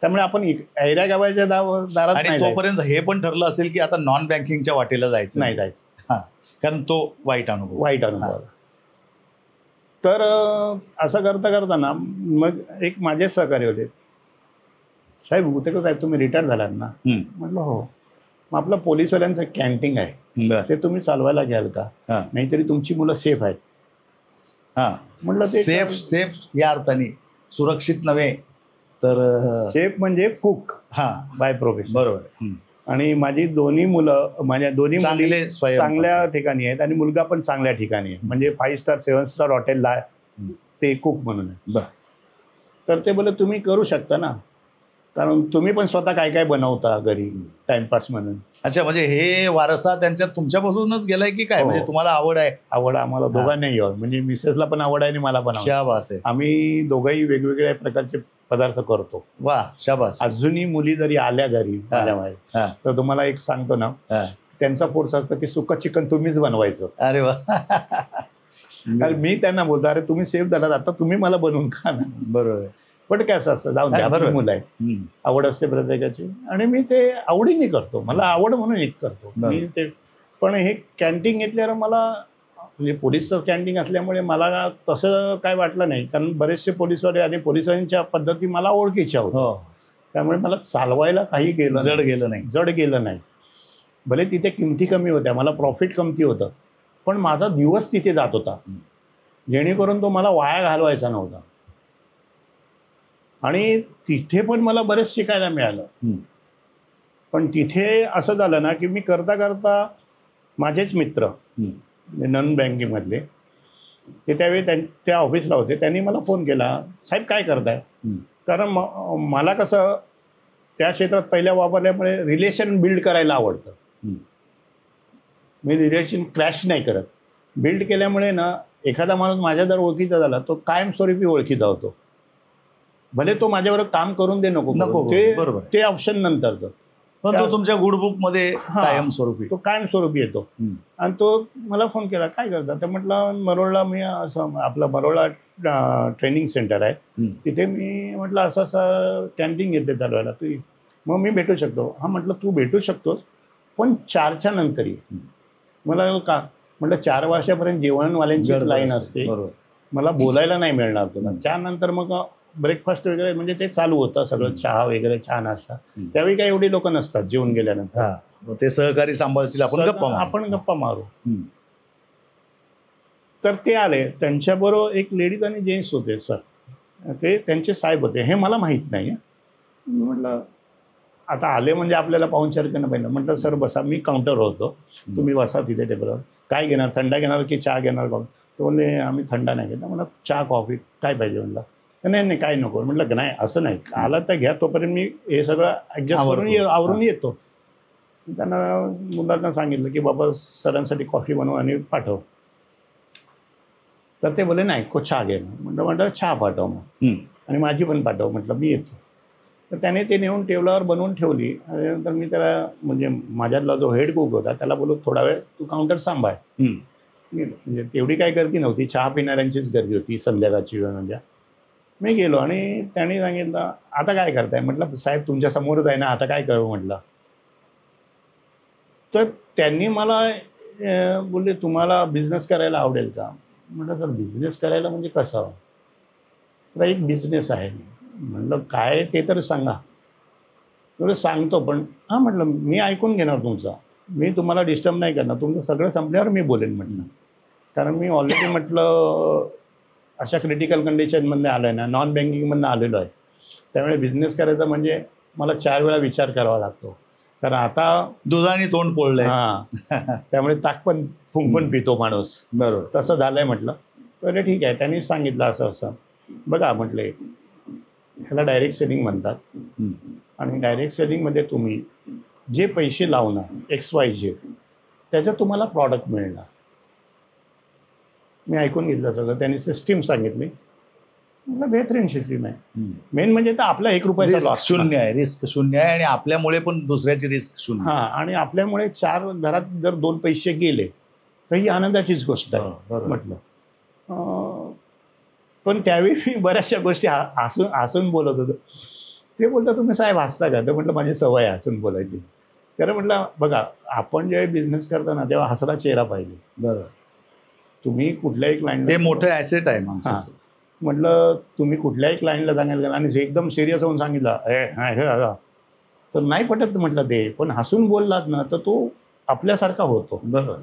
त्यामुळे आपण ऐऱ्या गावाच्या दारात नाही. तोपर्यंत हे पण ठरलं असेल की आता नॉन बँकिंगच्या वाटेला जायचं नाही जायचं, कारण तो वाईट अनुभव. तर असं करता करताना मग एक माझे सहकारी होते, साहेब गुतेकर साहेब तुम्ही रिटायर झालात ना? म्हटलं हो. मग आपलं पोलीसवाल्यांचं कॅन्टीन आहे, ते तुम्ही चालवायला घ्याल का? नाहीतरी तुमची मुलं सेफ आहेत. म्हटलं ते सेफ या अर्थाने सुरक्षित नव्हे तर सेफ म्हणजे कुक बाय प्रोफेशन. बरोबर. आणि माझी दोन्ही मुलं, माझ्या दोन्ही मुली चांगल्या ठिकाणी आहेत आणि मुलगा पण चांगल्या ठिकाणी आहे. म्हणजे 5 स्टार 7 स्टार हॉटेलला ते कुक म्हणून आहे. तर ते बोलले तुम्ही करू शकता ना, कारण तुम्ही पण स्वतः काय काय बनवता घरी टाइमपास म्हणून. अच्छा, म्हणजे हे वारसा त्यांच्या तुमच्यापासूनच गेलाय की काय? म्हणजे तुम्हाला आवड आहे? आवड आम्हाला दोघांनाही आवड, म्हणजे मिसेसला पण आवड आहे आणि मला पण आवड. क्या बात आहे. आम्ही दोघंही वेगवेगळ्या प्रकारचे पदार्थ करतो. वा, शाबास. अजूनही मुली जरी आल्या घरी माझ्या बाहेर तर तुम्हाला एक सांगतो ना, त्यांचा फोर्स असतं की सुकं चिकन तुम्हीच बनवायचं. अरे वा. कारण मी त्यांना बोलतो अरे तुम्ही सेफ झालात, आता तुम्ही मला बनवून खा ना. बरोबर. पण काय असं जाऊन द्या, मुलं आहे, आवड असते प्रत्येकाची आणि मी ते आवडीने करतो. मला आवड म्हणून एक करतो मी ते. पण हे कॅन्टीन घेतल्यावर मला, म्हणजे पोलीसचं कॅन्टीन असल्यामुळे मला तसं काय वाटलं नाही, कारण बरेचसे पोलीसवाले आणि पोलिसांच्या पद्धती मला ओळखीच्या होत्या. त्यामुळे मला चालवायला काही जड गेलं नाही. भले तिथे किमती कमी होत्या, मला प्रॉफिट कमती होतं, पण माझा दिवस तिथे जात होता जेणेकरून तो मला वाया घालवायचा नव्हता. आणि तिथे पण मला बरेच शिकायला मिळालं. पण तिथे असं झालं ना की मी करता करता माझेच मित्र नॉन बँकिंगमधले ते त्यावेळी त्या ऑफिसला होते, त्यांनी मला फोन केला, साहेब काय करताय? कारण मला कसं त्या क्षेत्रात पहिल्या वापरल्यामुळे रिलेशन बिल्ड करायला आवडतं. मी रिलेशन क्रॅश नाही करत. बिल्ड केल्यामुळे ना एखादा माणूस माझ्या जर ओळखीचा झाला तो कायमस्वरूपी ओळखीचा होतो. भले तो माझ्याबरोबर काम करून दे नको ते ऑप्शन नंतरचं, पण तो तुमच्या गुडबुक मध्ये कायमस्वरूपी येतो. आणि तो मला फोन केला, काय करता? तर म्हटलं मरोळला मी असं, आपलं मरोळला ट्रेनिंग सेंटर आहे तिथे मी म्हटलं असं असं कॅन्टीन घेतले चालवायला, तू मग मी भेटू शकतो? हा म्हटलं तू भेटू शकतोस पण 4च्या नंतर ये. मला का? म्हटलं 4 वाजतापर्यंत जेवणवाल्यांची लाईन असते, मला बोलायला नाही मिळणार तुला. 4 नंतर मग ब्रेकफास्ट वगैरे म्हणजे ते चालू होतं सगळं, चहा वगैरे, चहा नाश्ता. त्यावेळी काही एवढी लोक नसतात जेवण गेल्यानंतर, ते सहकारी सांभाळतील, आपण गप्पा मारू. तर ते आले, त्यांच्याबरोबर एक लेडीज आणि जेंट्स होते सर, ते त्यांचे साहेब होते, हे मला माहीत नाही. म्हटलं आता आले म्हणजे आपल्याला पाहुणचार करणं पाहिजे. म्हटलं सर बसा, मी काउंटरवर होतो, तुम्ही बसा तिथे टेबलवर. काय घेणार, थंडा घेणार की चहा घेणार? तो बोलले आम्ही थंडा नाही घेणार. म्हटलं चहा कॉफी काय पाहिजे? म्हटलं नाही काय नको. म्हटलं नाही असं नाही, आला तर घ्या, तोपर्यंत मी हे सगळं ॲडजस्ट करून आवरून येतो. त्यांना मुलांना सांगितलं की बाबा सरांसाठी कॉफी बनव आणि पाठव. तर ते बोलले नाही चहा घे. म्हटलं चहा पाठव मग, आणि माझी पण पाठव. म्हटलं मी येतो. तर त्याने ते नेऊन टेबलावर बनवून ठेवली. आणि नंतर मी त्याला, म्हणजे माझ्यातला जो हेड कुक होता त्याला बोललो थोडा वेळ तू काउंटर सांभाळ. म्हणजे तेवढी काय गर्दी नव्हती, चहा पिणाऱ्यांचीच गर्दी होती संध्याकाळची वेळ. म्हणजे मी गेलो आणि त्यांनी सांगितलं आता काय करताय? म्हटलं साहेब तुमच्या समोरच आहे ना, आता काय करू म्हटलं. तर त्यांनी मला बोलले तुम्हाला बिझनेस करायला आवडेल का? म्हटलं सर बिझनेस करायला म्हणजे कसं? तर एक बिझनेस आहे. म्हणलं काय ते तर सांगा. थोडं सांगतो पण हां म्हटलं मी ऐकून घेणार तुमचा, मी तुम्हाला डिस्टर्ब नाही करणार, तुमचं सगळं संपल्यावर मी बोलेन म्हटलं. कारण मी ऑलरेडी म्हटलं अशा क्रिटिकल कंडिशनमधनं आलो आहे ना, नॉन बँकिंगमधनं आलेलो आहे. त्यामुळे बिझनेस करायचा म्हणजे मला 4 वेळा विचार करावा लागतो. कारण आता दुधाने तोंड पोळलंय. हां, त्यामुळे ताक पण फुंकून पितो माणूस. बरोबर. तसं झालंय म्हटलं. तर ठीक आहे, त्यांनी सांगितलं असं असं. बघा म्हटले ह्याला डायरेक्ट सेलिंग म्हणतात आणि डायरेक्ट सेलिंगमध्ये तुम्ही जे पैसे लावणार XYZ त्याचं तुम्हाला प्रॉडक्ट मिळणार. मी ऐकून घेतलं सगळं. त्यांनी सिस्टीम सांगितली. म्हटलं बेहतरीन सिस्टीम आहे. मेन म्हणजे तर आपला 1 रुपयाचा लॉस शून्य आहे, रिस्क शून्य आहे आणि आपल्यामुळे पण दुसऱ्याची रिस्क शून्य. हां, आणि आपल्यामुळे 4 घरात जर 2 पैसे गेले तर ही आनंदाचीच गोष्ट आहे म्हटलं. पण त्यावेळी मी बऱ्याचशा गोष्टी हसून बोलत होतो. ते बोलतात तुम्ही साहेब हसता का? तर म्हटलं माझी सवय आहे हसून बोलायची. कारण म्हटलं बघा आपण जेव्हा बिझनेस करताना तेव्हा हसरा चेहरा पाहिजे. बरोबर. तुम्ही कुठल्याही क्लायंट ते मोठं ॲसेट आहे माणसाचं. म्हटलं तुम्ही कुठल्याही क्लायंटला सांगायला आणि एकदम सिरियस होऊन सांगितलं तर नाही पटत म्हटलं ते. पण हसून बोललात ना तर तो आपल्यासारखा होतो. बरोबर.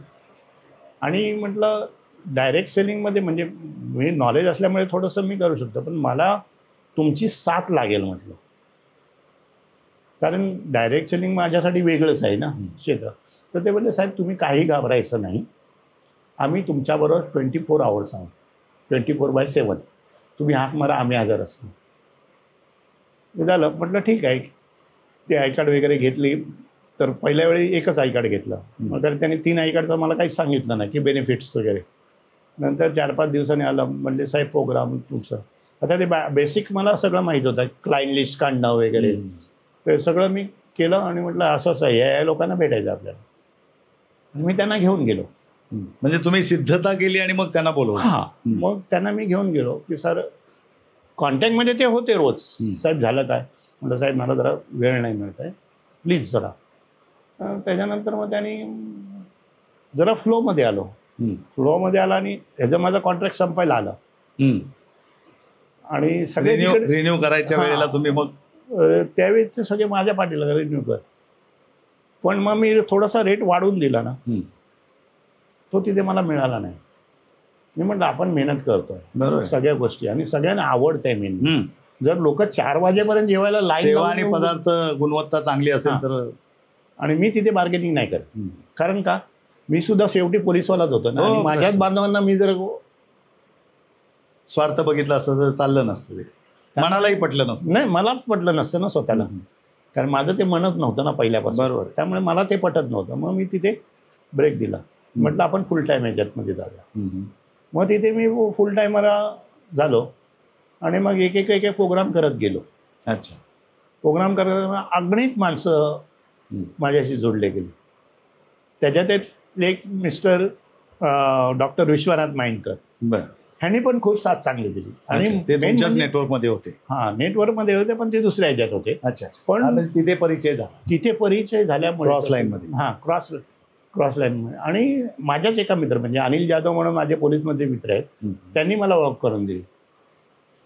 आणि म्हटलं डायरेक्ट सेलिंगमध्ये म्हणजे मी नॉलेज असल्यामुळे थोडंसं मी करू शकतो, पण मला तुमची साथ लागेल म्हटलं. कारण डायरेक्ट सेलिंग माझ्यासाठी वेगळंच आहे ना क्षेत्र. तर ते बोलले साहेब तुम्ही काही घाबरायचं नाही, आम्ही तुमच्याबरोबर 24 आवर्स आहोत, 24/7. तुम्ही हाक मारा आम्ही हजर असतो. ते झालं. म्हटलं ठीक आहे. ते आय कार्ड वगैरे घेतली. तर पहिल्या वेळी एकच आय कार्ड घेतलं. मग त्यांनी 3 आय कार्डचं मला काही सांगितलं नाही की बेनिफिट्स वगैरे. नंतर 4-5 दिवसांनी आलं. म्हणजे साहेब प्रोग्राम तुमचं आता ते बेसिक मला सगळं माहीत होतं, क्लायंट लिस्ट काढणं वगैरे. ते सगळं मी केलं आणि म्हटलं असं असं या लोकांना भेटायचं आपल्याला. आणि मी त्यांना घेऊन गेलो. म्हणजे तुम्ही सिद्धता केली आणि मग त्यांना बोलवलं. हां, मग त्यांना मी घेऊन गेलो की सर कॉन्टॅक्टमध्ये ते होते रोज. साहेब झालं काय? म्हटलं साहेब मला जरा वेळ नाही मिळत आहे, प्लीज जरा. त्याच्यानंतर मग त्यांनी जरा फ्लोमध्ये आलो. फ्लोमध्ये आला आणि ह्याचं माझं कॉन्ट्रॅक्ट संपायला आलं. आणि सगळे रिन्यू करायच्या वेळेला तुम्ही मग त्यावेळी ते सगळे माझ्या पाठीला रिन्यू कर. पण मग मी थोडासा रेट वाढवून दिला ना, तो तिथे मला मिळाला नाही. मी म्हटलं आपण मेहनत करतोय सगळ्या गोष्टी आणि सगळ्यांना आवडतंय मेन. जर लोक 4 वाजेपर्यंत जेवायला लाईन आणि पदार्थ गुणवत्ता चांगली असेल तर. आणि मी तिथे बार्गेनिंग नाही करत. कारण का मी सुद्धा शेवटी पोलिसवालाच होतो ना. माझ्याच बांधवांना मी जर स्वार्थ बघितला असतं तर चाललं नसतं. ते मनालाही पटलं नसतं. नाही, मलाच पटलं नसतं ना स्वतःला. कारण माझं ते म्हणत नव्हतं ना पहिल्यापासून. बरोबर. त्यामुळे मला ते पटत नव्हतं. मग मी तिथे ब्रेक दिला. म्हटलं आपण फुल टाईम याच्यातमध्ये जाऊया. मग तिथे मी फुल टायमर झालो आणि मग एक प्रोग्राम करत गेलो. अच्छा. प्रोग्राम करत अगणित माणसं माझ्याशी जोडले गेली. त्याच्यात एक मिस्टर डॉक्टर विश्वनाथ माइंडकर, ह्यांनी पण खूप साथ चांगली दिली. आणि ते तुमच्याच नेटवर्कमध्ये होते. हां, नेटवर्कमध्ये होते पण ते दुसऱ्या ह्याच्यात होते. अच्छा. पण तिथे परिचय झाला. तिथे परिचय झाल्यामुळे क्रॉस लाईनमध्ये. हां, क्रॉस लाईनमध्ये. आणि माझ्याच एका मित्र म्हणजे अनिल जाधव म्हणून माझे पोलीसमध्ये मित्र आहेत, त्यांनी मला ओळख करून दिली.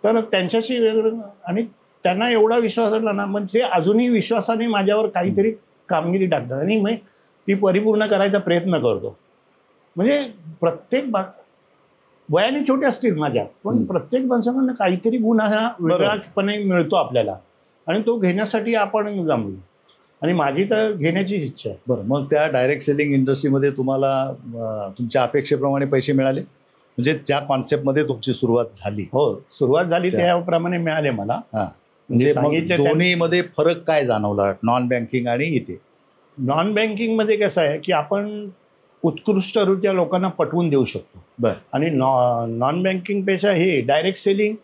तर त्यांच्याशी वेगळं आणि त्यांना एवढा विश्वास असला ना, म्हणजे अजूनही विश्वासाने माझ्यावर काहीतरी कामगिरी टाकतात आणि मी ती परिपूर्ण करायचा प्रयत्न करतो. म्हणजे प्रत्येक वयाने छोटे असतील माझ्या, पण प्रत्येक माणसाकडनं काहीतरी गुण हा वेगळापणे मिळतो आपल्याला आणि तो घेण्यासाठी आपण जमलो. आणि माझी तर घेण्याचीच इच्छा आहे. बरं, मग त्या डायरेक्ट सेलिंग इंडस्ट्रीमध्ये तुम्हाला तुमच्या अपेक्षेप्रमाणे पैसे मिळाले? म्हणजे त्या कॉन्सेप्टमध्ये तुमची सुरुवात झाली? हो, सुरुवात झाली त्याप्रमाणे मिळाले मला. म्हणजे दोन्हीमध्ये फरक काय जाणवला, नॉन बँकिंग आणि इथे? नॉन बँकिंगमध्ये कसं आहे की आपण उत्कृष्टरित्या लोकांना पटवून देऊ शकतो. बरं. आणि नॉन बँकिंगपेक्षा हे डायरेक्ट सेलिंग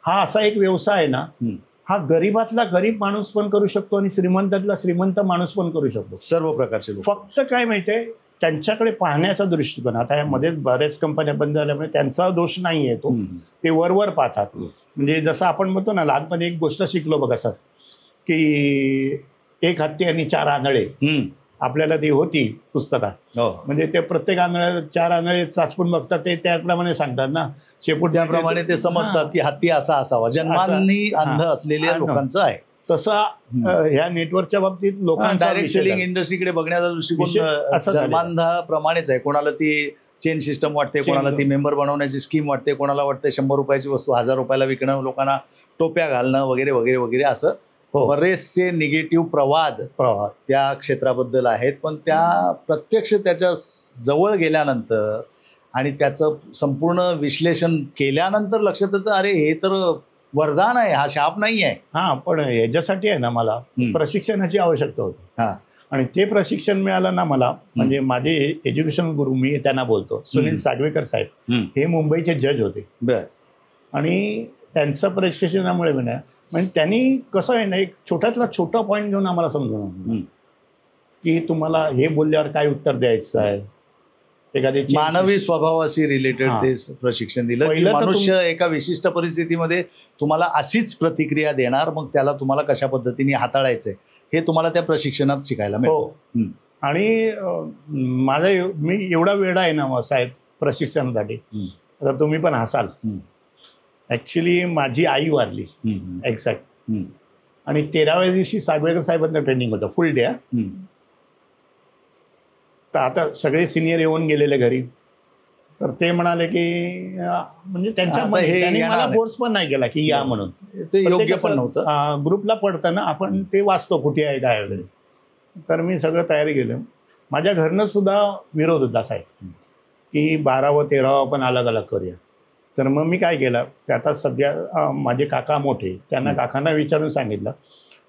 हा असा एक व्यवसाय आहे ना, हा गरीबातला गरीब माणूस पण करू शकतो आणि श्रीमंतातला श्रीमंत माणूस पण करू शकतो. सर्व प्रकारचे लोक. फक्त काय माहितीये, त्यांच्याकडे पाहण्याचा दृष्टिकोन. आता यामध्ये बऱ्याच कंपन्या बंद झाल्यामुळे त्यांचा दोष नाही आहे तो, ते वरवर पाहतात. म्हणजे जसं आपण म्हणतो ना, लहानपणी एक गोष्ट शिकलो बघा सर, की 1 हत्ती आणि 4 आंधळे. आपल्याला ती होती पुस्तकात. म्हणजे ते प्रत्येक आंधळे 4 आंधळे चाचपून बघतात, ते त्याप्रमाणे सांगतात ना, शेपूट त्याप्रमाणे ते समजतात की हत्ती असा असावा, जन्मांनी अंध असलेल्या लोकांचं आहे. तसा ह्या नेटवर्कच्या बाबतीत लोकांचा डायरेक्ट सेलिंग इंडस्ट्रीकडे बघण्याचा दृष्टिकोन जन्मांधाप्रमाणेच आहे. कोणाला ती चेन सिस्टम वाटते, कोणाला ती मेंबर बनवण्याची स्कीम वाटते, कोणाला वाटते 100 रुपयाची वस्तू 1000 रुपयाला विकणं, लोकांना टोप्या घालणं वगैरे वगैरे वगैरे. असं बरेचसे निगेटिव्ह प्रवाद त्या क्षेत्राबद्दल आहेत. पण त्या प्रत्यक्ष त्याच्या जवळ गेल्यानंतर आणि त्याचं संपूर्ण विश्लेषण केल्यानंतर लक्षात येतं, अरे हे तर वरदान आहे, हा शाप नाही आहे. हा, पण याच्यासाठी आहे ना मला प्रशिक्षणाची आवश्यकता होती. आणि ते प्रशिक्षण मिळालं ना मला, म्हणजे माझे एज्युकेशन गुरु, मी त्यांना बोलतो, सुनील सागवेकर साहेब, हे मुंबईचे जज होते. आणि त्यांचं प्रशिक्षणामुळे म्हणजे त्यांनी कसं आहे ना, एक छोट्यातला छोटा पॉईंट घेऊन आम्हाला समजून की तुम्हाला हे बोलल्यावर काय उत्तर द्यायचं आहे. एखादी मानवी स्वभावाशी रिलेटेड ते प्रशिक्षण दिलं की मनुष्य एका विशिष्ट परिस्थितीमध्ये तुम्हाला अशीच प्रतिक्रिया देणार, मग त्याला तुम्हाला कशा पद्धतीने हाताळायचंय हे तुम्हाला त्या प्रशिक्षणात शिकायला मिळतं. आणि मी एवढा वेळ आहे ना साहेब प्रशिक्षणासाठी, तर तुम्ही पण हसाल. ऍक्च्युली माझी आई वारली एक्झॅक्ट, आणि 13व्या दिवशी सागवेकर साहेबांचं ट्रेनिंग होतं, फुल डे. तर आता सगळे सिनियर येऊन गेलेले घरी, तर ते म्हणाले की म्हणजे त्यांच्या मला फोर्स पण नाही केला की या म्हणून, ते योग्य पण नव्हतं. ग्रुपला पडतं ना आपण, ते वाचतो कुठे आहे काय वगैरे. तर मी सगळं तयारी केलं. माझ्या घरनं सुद्धा विरोध होता साहेब की 12 व 13 पण अलग अलग करूया. तर मग मी काय केलं, की आता सध्या माझे काका मोठे, त्यांना काकांना विचारून सांगितलं.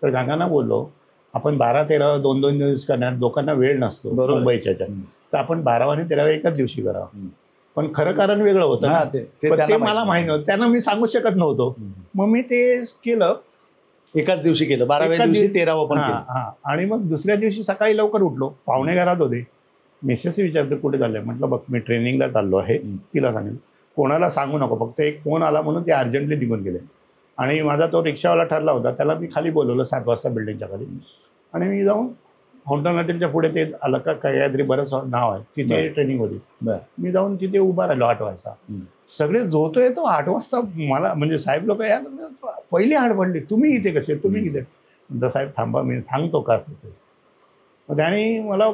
तर काकांना बोललो, आपण 12-13 2-2 दिवस करणार, लोकांना वेळ नसतो मुंबईच्या, तर आपण 12 आणि 13 एकाच दिवशी करावं. पण खरं कारण वेगळं होतं ना, ते मला माहिती नव्हतं, त्यांना मी सांगू शकत नव्हतो. मग मी ते केलं, एकाच दिवशी केलं, 12व्या दिवशी 13वं पण केलं. आणि मग दुसऱ्या दिवशी सकाळी लवकर उठलो, पाहुणे घरात होते. मिसेस विचारते कुठे चाललंय, म्हटलं बघ मी ट्रेनिंगला चाललो आहे. तिला सांगितलं कोणाला सांगू नको, फक्त एक फोन आला म्हणून ते अर्जंटली निघून गेले. आणि माझा तो रिक्षावाला ठरला होता, त्याला मी खाली बोलवलं 7 वाजता बिल्डिंगच्या खाली. आणि मी जाऊन फाउंटन हॉटेलच्या पुढे ते आलं का काहीतरी बरंच नाव आहे, तिथे ट्रेनिंग होती. मी जाऊन तिथे उभा राहिलो 8 वाजता. सगळे झोतोय तो 8 वाजता. मला म्हणजे साहेब लोक या पहिली हाड पडली, तुम्ही इथे कसे, तुम्ही इथे. म्हणतो साहेब थांबा, मी सांगतो का असं ते. मग त्याने मला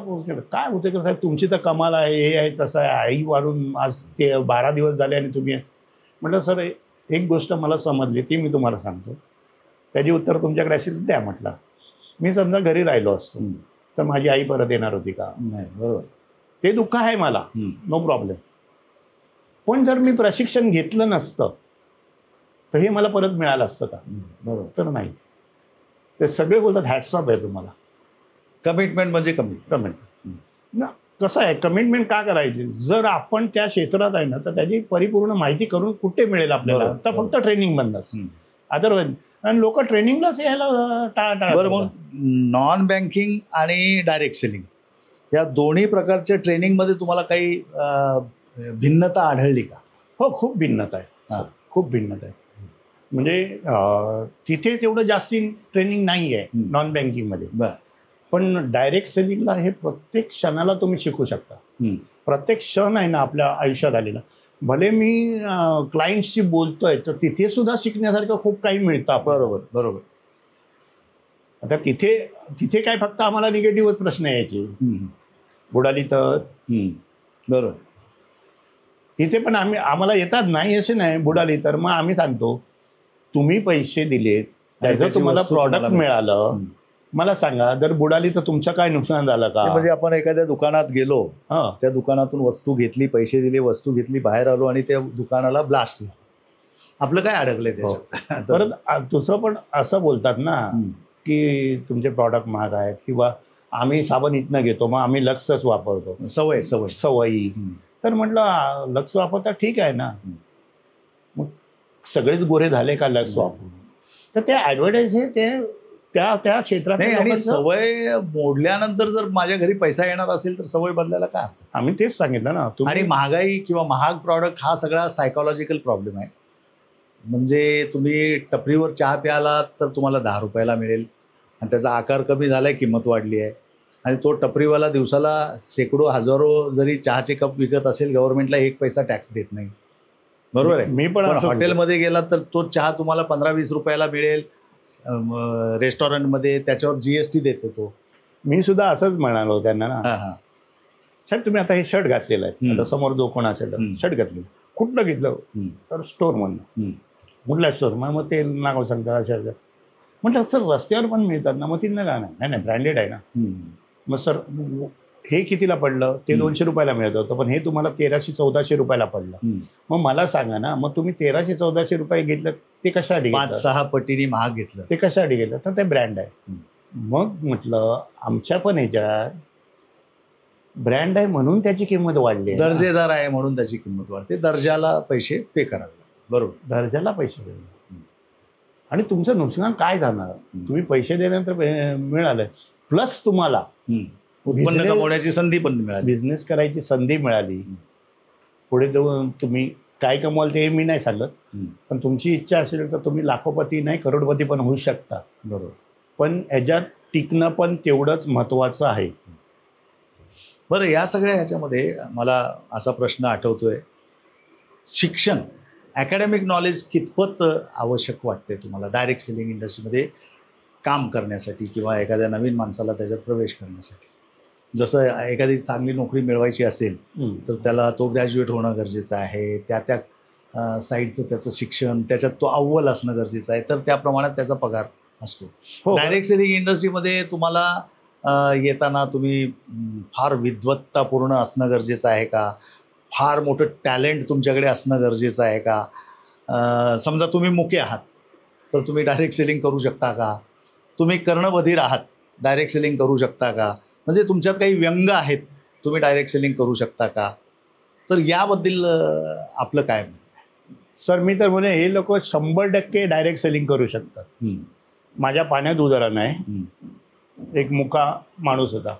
काय होते का साहेब, तुमची तर कमाल आहे, हे आहे तसं आहे, आई वाढून आज ते 12 दिवस झाले आणि तुम्ही. म्हटलं सर एक गोष्ट मला समजली, ती मी तुम्हाला सांगतो, त्याची उत्तर तुमच्याकडे असेल द्या. म्हटलं मी समजा घरी राहिलो असतो तर माझी आई परत येणार होती का? नाही. बरोबर, ते दुःख आहे मला, नो प्रॉब्लेम. पण जर मी प्रशिक्षण घेतलं नसतं तर हे मला परत मिळालं असतं का? बरोबर. तर नाही. ते सगळे बोलतात हॅट्स ऑफ आहे तुम्हाला. कमिटमेंट म्हणजे कमिटमेंट ना. कसं आहे, कमिटमेंट का करायची? जर आपण त्या क्षेत्रात आहे ना, तर त्याची परिपूर्ण माहिती करून कुठे मिळेल आपल्याला, तर फक्त ट्रेनिंग बंदच. अदरवाईज आणि लोक ट्रेनिंगलाच यायला टाळाटाळ. बरं, मग नॉन बँकिंग आणि डायरेक्ट सेलिंग या दोन्ही प्रकारच्या ट्रेनिंगमध्ये तुम्हाला काही भिन्नता आढळली का? हो, खूप भिन्नता आहे, खूप भिन्नता आहे. म्हणजे तिथे तेवढं जास्ती ट्रेनिंग नाही आहे नॉन बँकिंगमध्ये. पण डायरेक्ट सेलिंगला हे प्रत्येक क्षणाला तुम्ही शिकू शकता. प्रत्येक क्षण आहे ना आपल्या आयुष्यात आलेला. भले मी क्लायंटशी बोलतोय तर तिथे सुद्धा शिकण्यासारखं खूप काही मिळतं. बरोबर बरोबर. आता तिथे काय फक्त आम्हाला निगेटिव्ह प्रश्न यायचे, बुडाली तर. बरोबर. तिथे पण आम्हाला येतात नाही असे नाही, बुडाली तर मग आम्ही सांगतो तुम्ही पैसे दिलेत, त्याचं तुम्हाला प्रॉडक्ट मिळालं, मला सांगा जर बुडाली तर तुमचं काय नुकसान झालं का? म्हणजे आपण एखाद्या दुकानात गेलो, त्या दुकानातून वस्तू घेतली, पैसे दिले, वस्तू घेतली, बाहेर आलो आणि त्या दुकानाला ब्लास्ट झालं, आपलं काय अडकलंय त्याच्यात? परत दुसरं पण असं बोलतात ना की तुमचे प्रॉडक्ट महाग आहेत, किंवा आम्ही साबण इथनं घेतो मग आम्ही लक्सच वापरतो, सवयी. तर म्हटलं लक्स वापरता ठीक आहे ना, मग सगळेच गोरे झाले का लक्स वापरून? तर ते ॲडव्हर्टाईज हे ते त्या क्षेत्रात. आणि सवय मोडल्यानंतर जर माझ्या घरी पैसा येणार असेल तर सवय बदलायला काय? आम्ही तेच सांगितलं ना. आणि महागाई किंवा महाग प्रॉडक्ट हा सगळा सायकोलॉजिकल प्रॉब्लेम आहे. म्हणजे तुम्ही टपरीवर चहा प्याला तर तुम्हाला 10 रुपयाला मिळेल आणि त्याचा आकार कमी झालाय, किंमत वाढली आहे. आणि तो टपरीवाला दिवसाला शेकडो हजारो जरी चहाचे कप विकत असेल, गव्हर्नमेंटला 1 पैसा टॅक्स देत नाही. बरोबर आहे. मी पण हॉटेलमध्ये गेला तर तो चहा तुम्हाला 15-20 रुपयाला मिळेल. रेस्टॉरंटमध्ये त्याच्यावर GST देतो तो. मी सुद्धा असंच म्हणालो त्यांना ना, साहेब तुम्ही आता हे शर्ट घातलेलं आहे, आता समोर जो कोण असेल शर्ट घातलेलं, कुठलं घेतलं? तर स्टोअरमधनं. कुठल्या स्टोअर? मग ते नाव सांगतात अशा. म्हटलं सर रस्त्यावर पण मिळतात ना, मग तिथनं का नाही ब्रँडेड आहे ना. मग सर हे कितीला पडलं? ते 200 रुपयाला मिळत होतं, पण हे तुम्हाला 1300-1400 रुपयाला पडलं. मग मला सांगा ना, मग तुम्ही 1300-1400 रुपये घेतलं ते कशासाठी? 5-6 पटीने महाग घेतलं ते कशासाठी घेतलं? तर ते ब्रँड आहे. मग म्हटलं आमच्या पण ह्याच्यात ब्रँड आहे म्हणून त्याची किंमत वाढली, दर्जेदार आहे म्हणून त्याची किंमत वाढते. दर्जाला पैसे पे करावे लागतात. बरोबर, दर्जाला पैसे द्यावे. आणि तुमचं नुकसान काय जाणार? तुम्ही पैसे दिल्यानंतर मिळालं, प्लस तुम्हाला उत्पन्न कमवण्याची संधी पण मिळाली, बिझनेस करायची संधी मिळाली. पुढे जाऊन तुम्ही काय कमवाल ते मी नाही सांगत, पण तुमची इच्छा असेल तर तुम्ही लाखोपती नाही करोडपती पण होऊ शकता. बरोबर. पण ह्याच्यात टिकणं पण तेवढंच महत्त्वाचं आहे. बरं, या सगळ्या ह्याच्यामध्ये मला असा प्रश्न आठवतोय, शिक्षण, अकॅडमिक नॉलेज कितपत आवश्यक वाटते तुम्हाला डायरेक्ट सेलिंग इंडस्ट्रीमध्ये काम करण्यासाठी किंवा एखाद्या नवीन माणसाला त्याच्यात प्रवेश करण्यासाठी? जसं एखादी चांगली नोकरी मिळवायची असेल तर त्याला तो ग्रॅज्युएट होणं गरजेचं आहे, त्या साईडचं त्याचं शिक्षण, त्याच्यात तो अव्वल असणं गरजेचं आहे, तर त्या प्रमाणात त्याचा पगार असतो. डायरेक्ट सेलिंग इंडस्ट्रीमध्ये तुम्हाला येताना तुम्ही फार विद्वत्तापूर्ण असणं गरजेचं आहे का? फार मोठं टॅलेंट तुमच्याकडे असणं गरजेचं आहे का? समजा तुम्ही मुके आहात तर तुम्ही डायरेक्ट सेलिंग करू शकता का? तुम्ही कर्णबधीर आहात, डायरेक्ट सेलिंग करू शकता का? म्हणजे तुमच्यात काही व्यंग आहेत, तुम्ही डायरेक्ट सेलिंग करू शकता का? तर याबद्दल आपलं काय? सर मी तर म्हणे हे लोक 100% डायरेक्ट सेलिंग करू शकतात. माझ्या पाण्यात उदाहरण आहे, एक मुका माणूस होता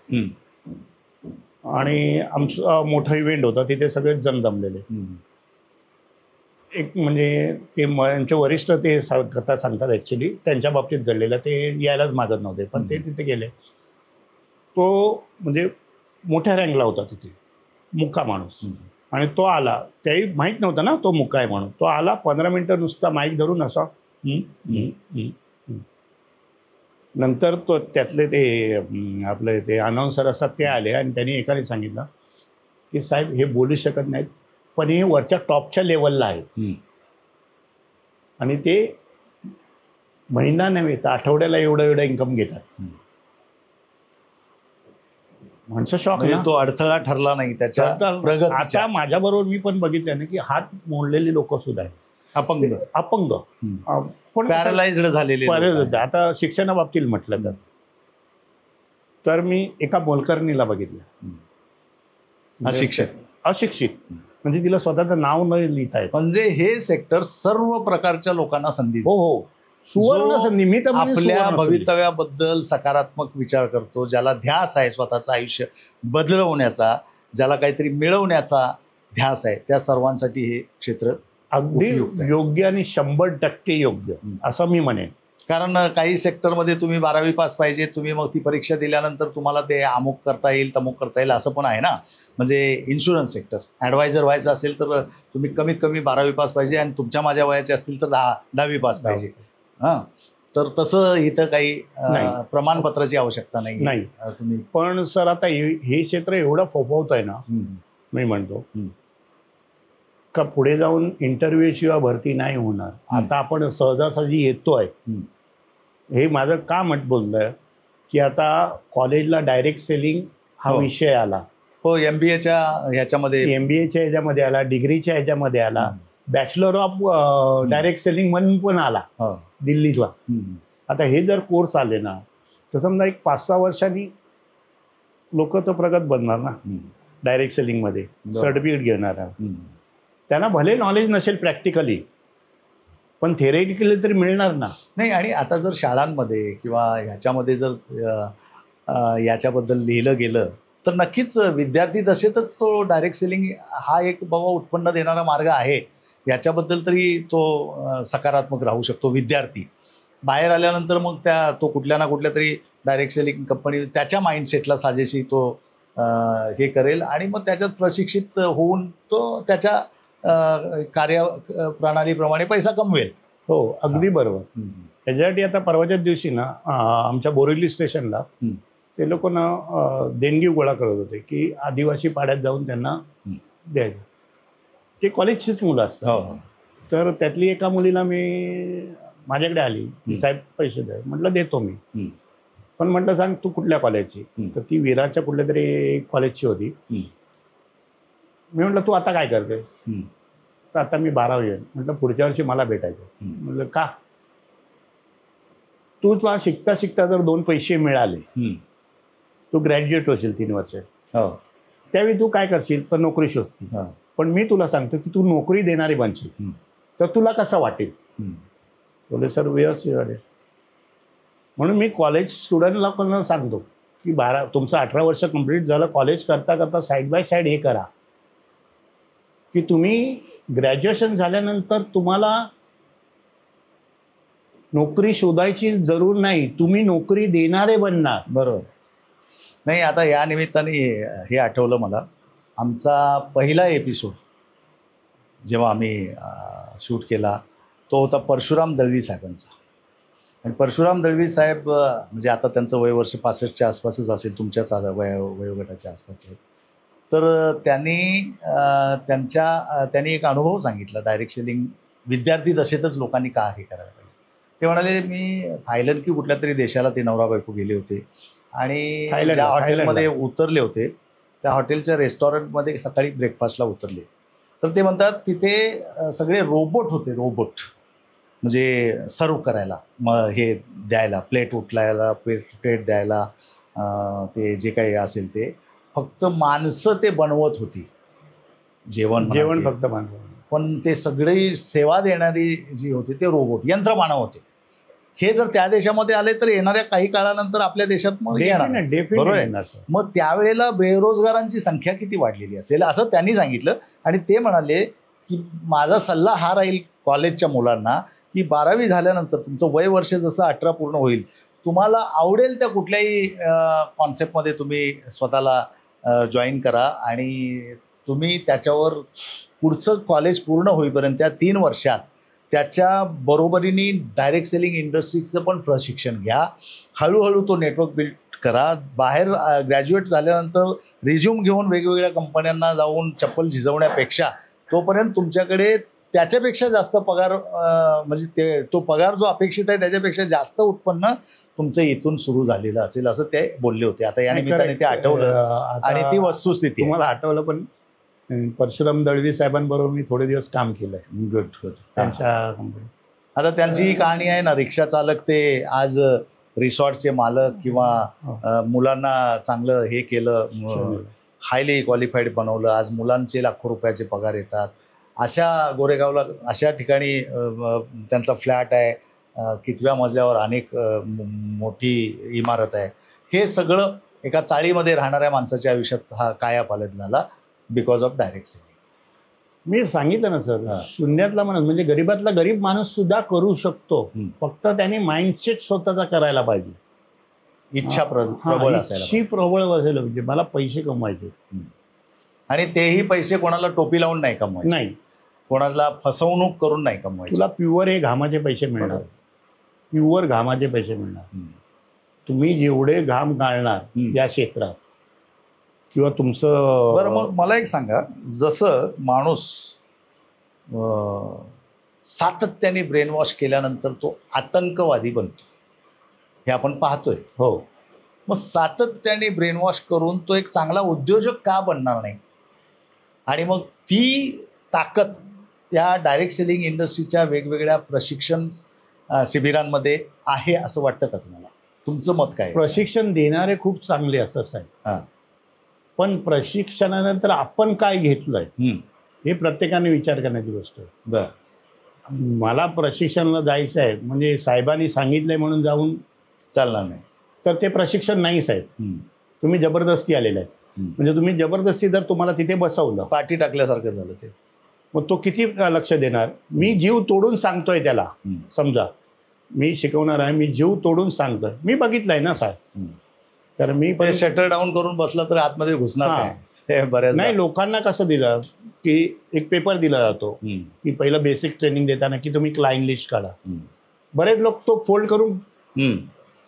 आणि आमचा मोठा इव्हेंट होता, तिथे सगळेच जण जमलेले. एक म्हणजे ते त्यांचे वरिष्ठ ते कथा सांगतात, ॲक्च्युली त्यांच्या बाबतीत घडलेलं, ते यायलाच मागत नव्हते पण ते तिथे गेले. तो म्हणजे मोठ्या रँकला होता तिथे, मुक्का माणूस, आणि तो आला, त्याही माहीत नव्हतं ना तो मुक्का आहे म्हणून. तो आला 15 मिनटं नुसता माईक धरून असा. नंतर तो त्यातले ते आपले ते अनाऊन्सर असतात ते आले आणि त्यांनी एकाने सांगितलं की साहेब हे बोलू शकत नाहीत पण हे वरच्या टॉपच्या लेवलला आहे आणि ते महिना नव्हे तर आठवड्याला एवढं इन्कम घेतात. माणसं शॉक, तो अडथळा ठरला नाही त्याच्या प्रगतीचा. आता माझ्याबरोबर मी पण बघितलं ना की हात मोडलेले लोक सुद्धा आहेत, अपंग पण पॅरालाइज्ड झालेले. आता शिक्षणाबाबतीत म्हटलं तर मी एका मोलकरणीला बघितलं, अशिक्षित म्हणजे तिला स्वतःचं नाव न लिहिता येत. म्हणजे हे सेक्टर सर्व प्रकारच्या लोकांना संधी, हो सुवर्ण संधी. मी तर आपल्या भवितव्याबद्दल सकारात्मक विचार करतो, ज्याला ध्यास आहे स्वतःचं आयुष्य बदलवण्याचा, ज्याला काहीतरी मिळवण्याचा ध्यास आहे, त्या सर्वांसाठी हे क्षेत्र अगदी योग्य आणि 100% योग्य असं मी म्हणेन. कारण काही सेक्टरमध्ये तुम्ही 12वी पास पाहिजे, तुम्ही मग ती परीक्षा दिल्यानंतर तुम्हाला ते अमुक करता येईल तमुक करता येईल असं पण आहे ना. म्हणजे इन्शुरन्स सेक्टर ॲडवायझर व्हायचं असेल तर तुम्ही कमीत कमी 12वी पास पाहिजे आणि तुमच्या माझ्या वयाचे असतील तर 10वी पास पाहिजे. हां, तर तसं इथं काही प्रमाणपत्राची आवश्यकता नाही तुम्ही. पण सर आता हे क्षेत्र एवढं फोफवत आहे ना, मी म्हणतो का पुढे जाऊन इंटरव्ह्यू शिवाय भरती नाही होणार. आता आपण सहजासहजी येतोय, हे माझं का बोललंय की आता कॉलेजला डायरेक्ट सेलिंग हा विषय आला. हो, MBAच्या ह्याच्यामध्ये, MBAच्या ह्याच्यामध्ये आला, डिग्रीच्या ह्याच्यामध्ये आला, बॅचलर ऑफ डायरेक्ट सेलिंग म्हणून पण आला दिल्लीला. आता हे जर कोर्स आले ना तर समजा एक 5-6 वर्षांनी लोक तर प्रगत बनणार ना डायरेक्ट सेलिंगमध्ये, सर्टिफिकेट घेणार. त्यांना भले नॉलेज नसेल प्रॅक्टिकली पण थेरेटिकली तरी मिळणार ना. नाही, आणि आता जर शाळांमध्ये किंवा ह्याच्यामध्ये जर याच्याबद्दल लिहिलं गेलं तर नक्कीच विद्यार्थी दशेतच तो डायरेक्ट सेलिंग हा एक बाबा उत्पन्न देणारा मार्ग आहे याच्याबद्दल तरी तो सकारात्मक राहू शकतो विद्यार्थी. बाहेर आल्यानंतर मग तो कुठल्या ना कुठल्या तरी डायरेक्ट सेलिंग कंपनी त्याच्या माइंडसेटला साजेशी तो हे करेल आणि मग त्याच्यात प्रशिक्षित होऊन तो त्याच्या कार्यप्रणालीप्रमाणे पैसा कमवेल. हो, अगदी बरोबर. त्याच्यासाठी आता परवाच्याच दिवशी ना आमच्या बोरिवली स्टेशनला ते लोक ना देणगी गोळा करत होते की आदिवासी पाड्यात जाऊन त्यांना द्यायचं. ते कॉलेजचीच मुलं असतात. तर त्यातली एका मुलीला मी माझ्याकडे आली, साहेब पैसे द्या. म्हटलं देतो मी, पण म्हटलं सांग तू कुठल्या कॉलेजची? तर ती विराच्या कुठल्या तरी कॉलेजची होती. मी म्हटलं तू आता काय करतेस? तर आता मी 12वी आहे. म्हटलं पुढच्या वर्षी मला भेटायचं. म्हटलं का? तू तुला शिकता शिकता जर 2 पैसे मिळाले, तू ग्रॅज्युएट होशील 3 वर्ष, त्यावेळी तू काय करशील? तर नोकरी शोधशील. पण मी तुला सांगतो की तू नोकरी देणारी बनशील, तर तुला कसं वाटेल? बोले सर व्यवस्थित वाटेल. म्हणून मी कॉलेज स्टुडंट लोकांना सांगतो की तुमचं 18 वर्ष कंप्लीट झालं, कॉलेज करता करता साईड बाय साईड हे करा की तुम्ही ग्रॅज्युएशन झाल्यानंतर तुम्हाला नोकरी शोधायची जरूर नाही, तुम्ही नोकरी देणारे बनणार. बरोबर. नाही, आता या निमित्ताने हे आठवलं मला, आमचा पहिला एपिसोड जेव्हा आम्ही शूट केला तो होता परशुराम दळवी साहेबांचा. आणि परशुराम दळवी साहेब म्हणजे आता त्यांचं वय वर्ष 65च्या आसपासच असेल, तुमच्याच वयोगटाच्या आसपासचे. तर त्यांनी एक अनुभव सांगितला, डायरेक्ट सेलिंग विद्यार्थी दशेतच लोकांनी का हे करायला पाहिजे. ते म्हणाले मी थायलंड की कुठल्या तरी देशाला ते नवरा बायको गेले होते आणि ज्या हॉटेलमध्ये उतरले होते त्या हॉटेलच्या रेस्टॉरंटमध्ये सकाळी ब्रेकफास्टला उतरले. तर ते म्हणतात तिथे सगळे रोबोट होते, रोबोट म्हणजे सर्व करायला, मग हे द्यायला, प्लेट उचलायला, प्लेट द्यायला, ते जे काही असेल ते फक्त माणसं ते बनवत होती. जेवण फक्त माणसं, पण ते सगळी सेवा देणारी जी होती ते रोबोट, यंत्रमानव होते. हे जर त्या देशामध्ये आले तर येणाऱ्या काही काळानंतर आपल्या देशात मग येणार. बरोबर आहे. मग त्यावेळेला बेरोजगारांची संख्या किती वाढलेली असेल असं त्यांनी सांगितलं. आणि ते म्हणाले की माझा सल्ला हा राहील कॉलेजच्या मुलांना की 12वी झाल्यानंतर तुमचं वय वर्ष जसं 18 पूर्ण होईल, तुम्हाला आवडेल त्या कुठल्याही कॉन्सेप्टमध्ये तुम्ही स्वतःला जॉईन करा आणि तुम्ही त्याच्यावर पुढचं कॉलेज पूर्ण होईपर्यंत त्या 3 वर्षात त्याच्या बरोबरीने डायरेक्ट सेलिंग इंडस्ट्रीचं पण प्रशिक्षण घ्या. हळूहळू तो नेटवर्क बिल्ड करा. बाहेर ग्रॅज्युएट झाल्यानंतर रिझ्यूम घेऊन वेगवेगळ्या कंपन्यांना जाऊन चप्पल झिजवण्यापेक्षा तोपर्यंत तुमच्याकडे त्याच्यापेक्षा जास्त पगार म्हणजे तो पगार जो अपेक्षित आहे त्याच्यापेक्षा जास्त उत्पन्न तुमचं इथून सुरू झालेलं असेल असं ते बोलले होते. आता या निमित्ताने ते आठवलं आणि ती वस्तुस्थिती तुम्हाला आठवलं. पण परशुराम दळवी साहेबांबरोबर मी थोडे दिवस काम केलंय. गुड त्यांच्या कंपनी. आता त्यांची ही कहाणी आहे ना, रिक्षा चालक ते आज रिसॉर्टचे मालक किंवा मुलांना चांगलं हे केलं, हायली क्वालिफाईड बनवलं, आज मुलांचे लाखो रुपयाचे पगार येतात. अशा गोरेगावला अशा ठिकाणी त्यांचा फ्लॅट आहे, कितव्या मजल्यावर अनेक मोठी इमारत आहे. हे सगळं एका चाळीमध्ये राहणाऱ्या माणसाच्या आयुष्यात हा कायापालट झाला बिकॉज ऑफ डायरेक्ट सेलिंग. मी सांगितलं ना सर, शून्यातला माणूस म्हणजे गरीबातला गरीब माणूस सुद्धा करू शकतो. फक्त त्याने माइंडसेट स्वतःचा करायला पाहिजे. इच्छा प्रबळ असायला, प्रबळ असेल म्हणजे मला पैसे कमवायचे. आणि तेही पैसे कोणाला टोपी लावून नाही कमवायचे, नाही कोणाला फसवणूक करून नाही कमवायचे. तुला प्युअर हे घामाचे पैसे मिळणार, प्युअर घामाचे पैसे मिळणार. तुम्ही जेवढे घाम गाळणार या क्षेत्रात किंवा तुमचं. बरं, मग मला एक सांगा, जसं माणूस सातत्याने ब्रेन वॉश केल्यानंतर तो आतंकवादी बनतो हे आपण पाहतोय. हो. मग सातत्याने ब्रेन वॉश करून तो एक चांगला उद्योजक का बनणार नाही? आणि मग ती ताकद त्या डायरेक्ट सेलिंग इंडस्ट्रीच्या वेगवेगळ्या प्रशिक्षण शिबिरांमध्ये आहे असं वाटतं का तुम्हाला? तुमचं मत काय? प्रशिक्षण देणारे खूप चांगले असतात साहेब, पण प्रशिक्षणानंतर आपण काय घेतलंय हे प्रत्येकाने विचार करण्याची गोष्ट आहे. बरं, मला प्रशिक्षणाला जायचं आहे म्हणजे साहेबांनी सांगितलंय म्हणून जाऊन चालणार नाही, तर ते प्रशिक्षण नाही साहेब. तुम्ही जबरदस्ती आलेले आहेत. म्हणजे तुम्ही जबरदस्ती जर तुम्हाला तिथे बसवलं, पाठी टाकल्यासारखं झालं ते, मग तो किती लक्ष देणार? मी जीव तोडून सांगतोय त्याला, समजा मी शिकवणार आहे, मी जीव तोडून सांगतो. मी बघितलंय ना साहेब. तर मी पण शटर डाऊन करून बसला तर आतमध्ये घुसणार काय? बऱ्याच नाही, लोकांना कसं दिलं की एक पेपर दिला जातो की पहिलं बेसिक ट्रेनिंग देताना की तुम्ही क्लायंट लिस्ट काढा. बरेच लोक तो फोल्ड करून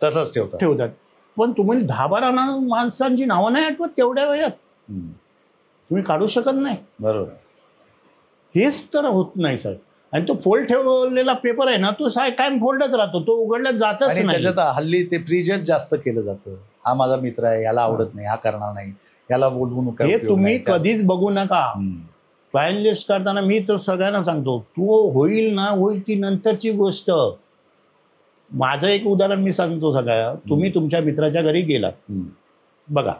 तसंच ठेवतात. पण तुम्ही 10-12 माणसांची नावं नाही आठवत तेवढ्या वेळात, तुम्ही काढू शकत नाही. बरोबर, हेच तर होत नाही साहेब. आणि तो फोल्ड ठेवलेला पेपर आहे ना, तो कायम फोल्डच राहतो, तो उघडला जातच नाही. त्याच्यात हल्ली ते प्रिजज जास्त केलं जातं. हा माझा मित्र आहे, याला आवडत नाही, हा करणार नाही, याला बोलवू नका. हे तुम्ही कधीच बघू नका. क्लायंट लिस्ट करताना मी तर सगळ्यांना सांगतो, तू होईल ना होईल ती नंतरची गोष्ट. माझं एक उदाहरण मी सांगतो सगळ्या. तुम्ही तुमच्या मित्राच्या घरी गेलात, बघा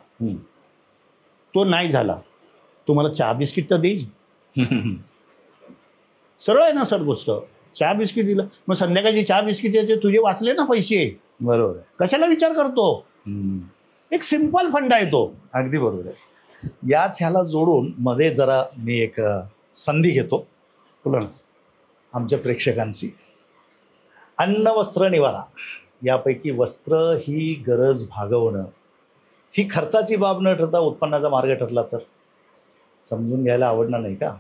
तो नाही झाला, तुम्हाला चहा बिस्किट तर देईल. सरळ आहे ना सर गोष्ट. चहा बिस्किट दिलं, मग संध्याकाळची चहा बिस्किट तुझे वाचले ना पैसे. बरोबर, कशाला विचार करतो. एक सिंपल फंडा आहे तो. अगदी बरोबर आहे. याच ह्याला जोडून मध्ये जरा मी एक संधी घेतो आमच्या प्रेक्षकांची. अन्न वस्त्र निवारा यापैकी वस्त्र ही गरज भागवणं ही खर्चाची बाब न ठरता उत्पन्नाचा मार्ग ठरला तर समजून घ्यायला आवडणार नाही का?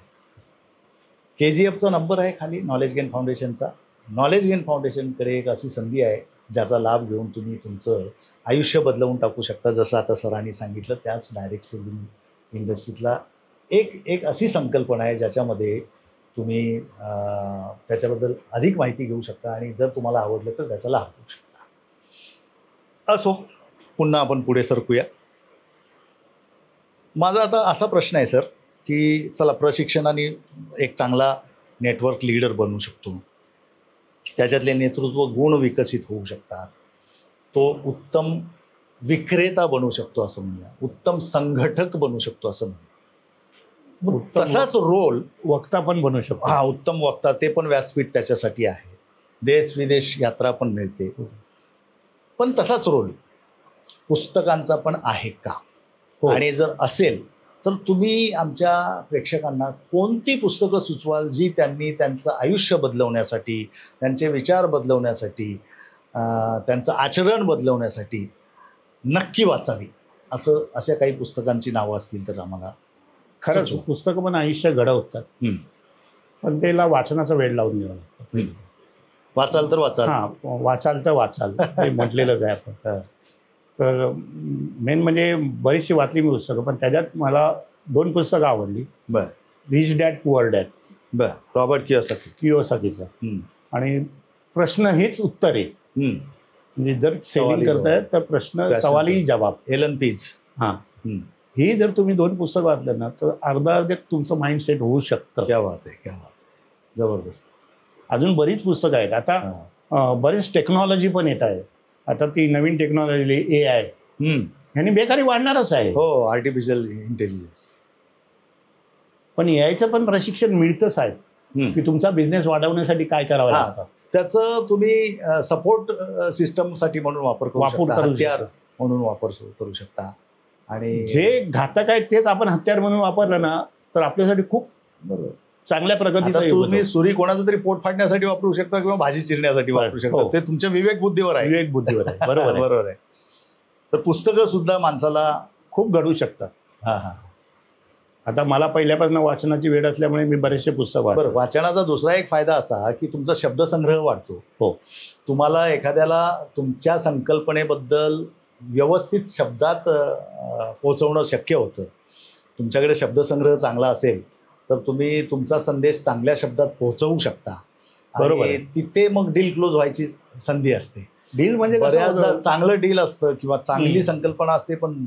KGFचा नंबर आहे खाली, नॉलेज गेन फाउंडेशनचा. नॉलेज गेन फाउंडेशनकडे एक अशी संधी आहे ज्याचा लाभ घेऊन तुम्ही तुमचं आयुष्य बदलवून टाकू शकता. जसं आता सरांनी सांगितलं, त्याच डायरेक्ट सेलिंग इंडस्ट्रीतला एक अशी संकल्पना आहे ज्याच्यामध्ये तुम्ही त्याच्याबद्दल अधिक माहिती घेऊ शकता आणि जर तुम्हाला आवडलं तर त्याचा लाभ घेऊ शकता. असो, पुन्हा आपण पुढे सरकूया. माझा आता असा प्रश्न आहे सर की चला, प्रशिक्षणाने एक चांगला नेटवर्क लीडर बनू शकतो, त्याच्यातले नेतृत्व गुण विकसित होऊ शकतात, तो उत्तम विक्रेता बनू शकतो असं म्हणूया, उत्तम संघटक बनू शकतो असं म्हणूया. तसाच रोल वक्ता पण बनू शकतो. हा, उत्तम वक्ता, ते पण व्यासपीठ त्याच्यासाठी आहे, देश विदेश यात्रा पण मिळते. पण तसाच रोल पुस्तकांचा पण आहे का? आणि जर असेल तर तुम्ही आमच्या प्रेक्षकांना कोणती पुस्तकं सुचवाल जी त्यांनी त्यांचं आयुष्य बदलवण्यासाठी, त्यांचे विचार बदलवण्यासाठी, त्यांचं आचरण बदलवण्यासाठी नक्की वाचावी, अशा काही पुस्तकांची नावं असतील तर आम्हाला. खरंच पुस्तकं पण आयुष्य घडवतात, पण त्याला वाचनाचा वेळ लावून द्यावा लागतो. वाचाल तर वाचाल. हां, वाचाल तर वाचाल हे म्हटलेलंच आहे आपण. तर मेन म्हणजे बरीचशी वाचली मी पुस्तकं, पण त्याच्यात मला 2 पुस्तकं आवडली. बरं. Rich dad poor dad. बरं. रॉबर्ट कियोसाकीचा. आणि प्रश्न हेच उत्तर आहे. म्हणजे जर सेलिंग करताय तर प्रश्न सवाली जवाब. एलन पीज. हां, ही जर तुम्ही 2 पुस्तकं वाचलं ना तर अर्धा तुमचं माइंडसेट होऊ शकतं. क्या बात आहे, क्या बात, जबरदस्त. अजून बरीच पुस्तकं आहेत. आता बरीच टेक्नॉलॉजी पण येत आहे. आता ती नवीन टेक्नॉलॉजी AI ह्यानी बेकारी वाढणारच आहे. हो, आर्टिफिशियल इंटेलिजन्स. पण AIचं पण प्रशिक्षण मिळतंच आहे की तुमचा बिझनेस वाढवण्यासाठी काय करावं लागतं. त्याचं तुम्ही सपोर्ट सिस्टमसाठी म्हणून वापर करू शकता, हत्यार म्हणून वापर करू शकता. आणि जे घातक आहे तेच आपण हत्यार म्हणून वापरलं ना तर आपल्यासाठी खूप चांगल्या प्रगतीचा. तुम्ही सुरी कोणाचं तरी पोट फाडण्यासाठी वापरू शकता किंवा भाजी चिरण्यासाठी वापरू शकता. ते तुमच्या विवेक बुद्धीवर आहे. विवेक बुद्धीवर आहे. बरोबर बरोबर आहे. तर पुस्तकं सुद्धा माणसाला खूप घडवू शकतात. हां हां. आता मला पहिल्यापासून वाचनाची वेळ असल्यामुळे मी बरेचसे पुस्तक वाचतो. बरं. वाचनाचा दुसरा एक फायदा असा की तुमचा शब्दसंग्रह वाढतो. हो. तुम्हाला एखाद्याला तुमच्या संकल्पनेबद्दल व्यवस्थित शब्दात पोहोचवणं शक्य होतं. तुमच्याकडे शब्दसंग्रह चांगला असेल तर तुम्ही तुमचा संदेश चांगल्या शब्दात पोहोचवू शकता. बरोबर. तिथे मग डील क्लोज व्हायची संधी असते. डील म्हणजे बऱ्याचदा चांगलं डील असतं किंवा चांगली संकल्पना असते, पण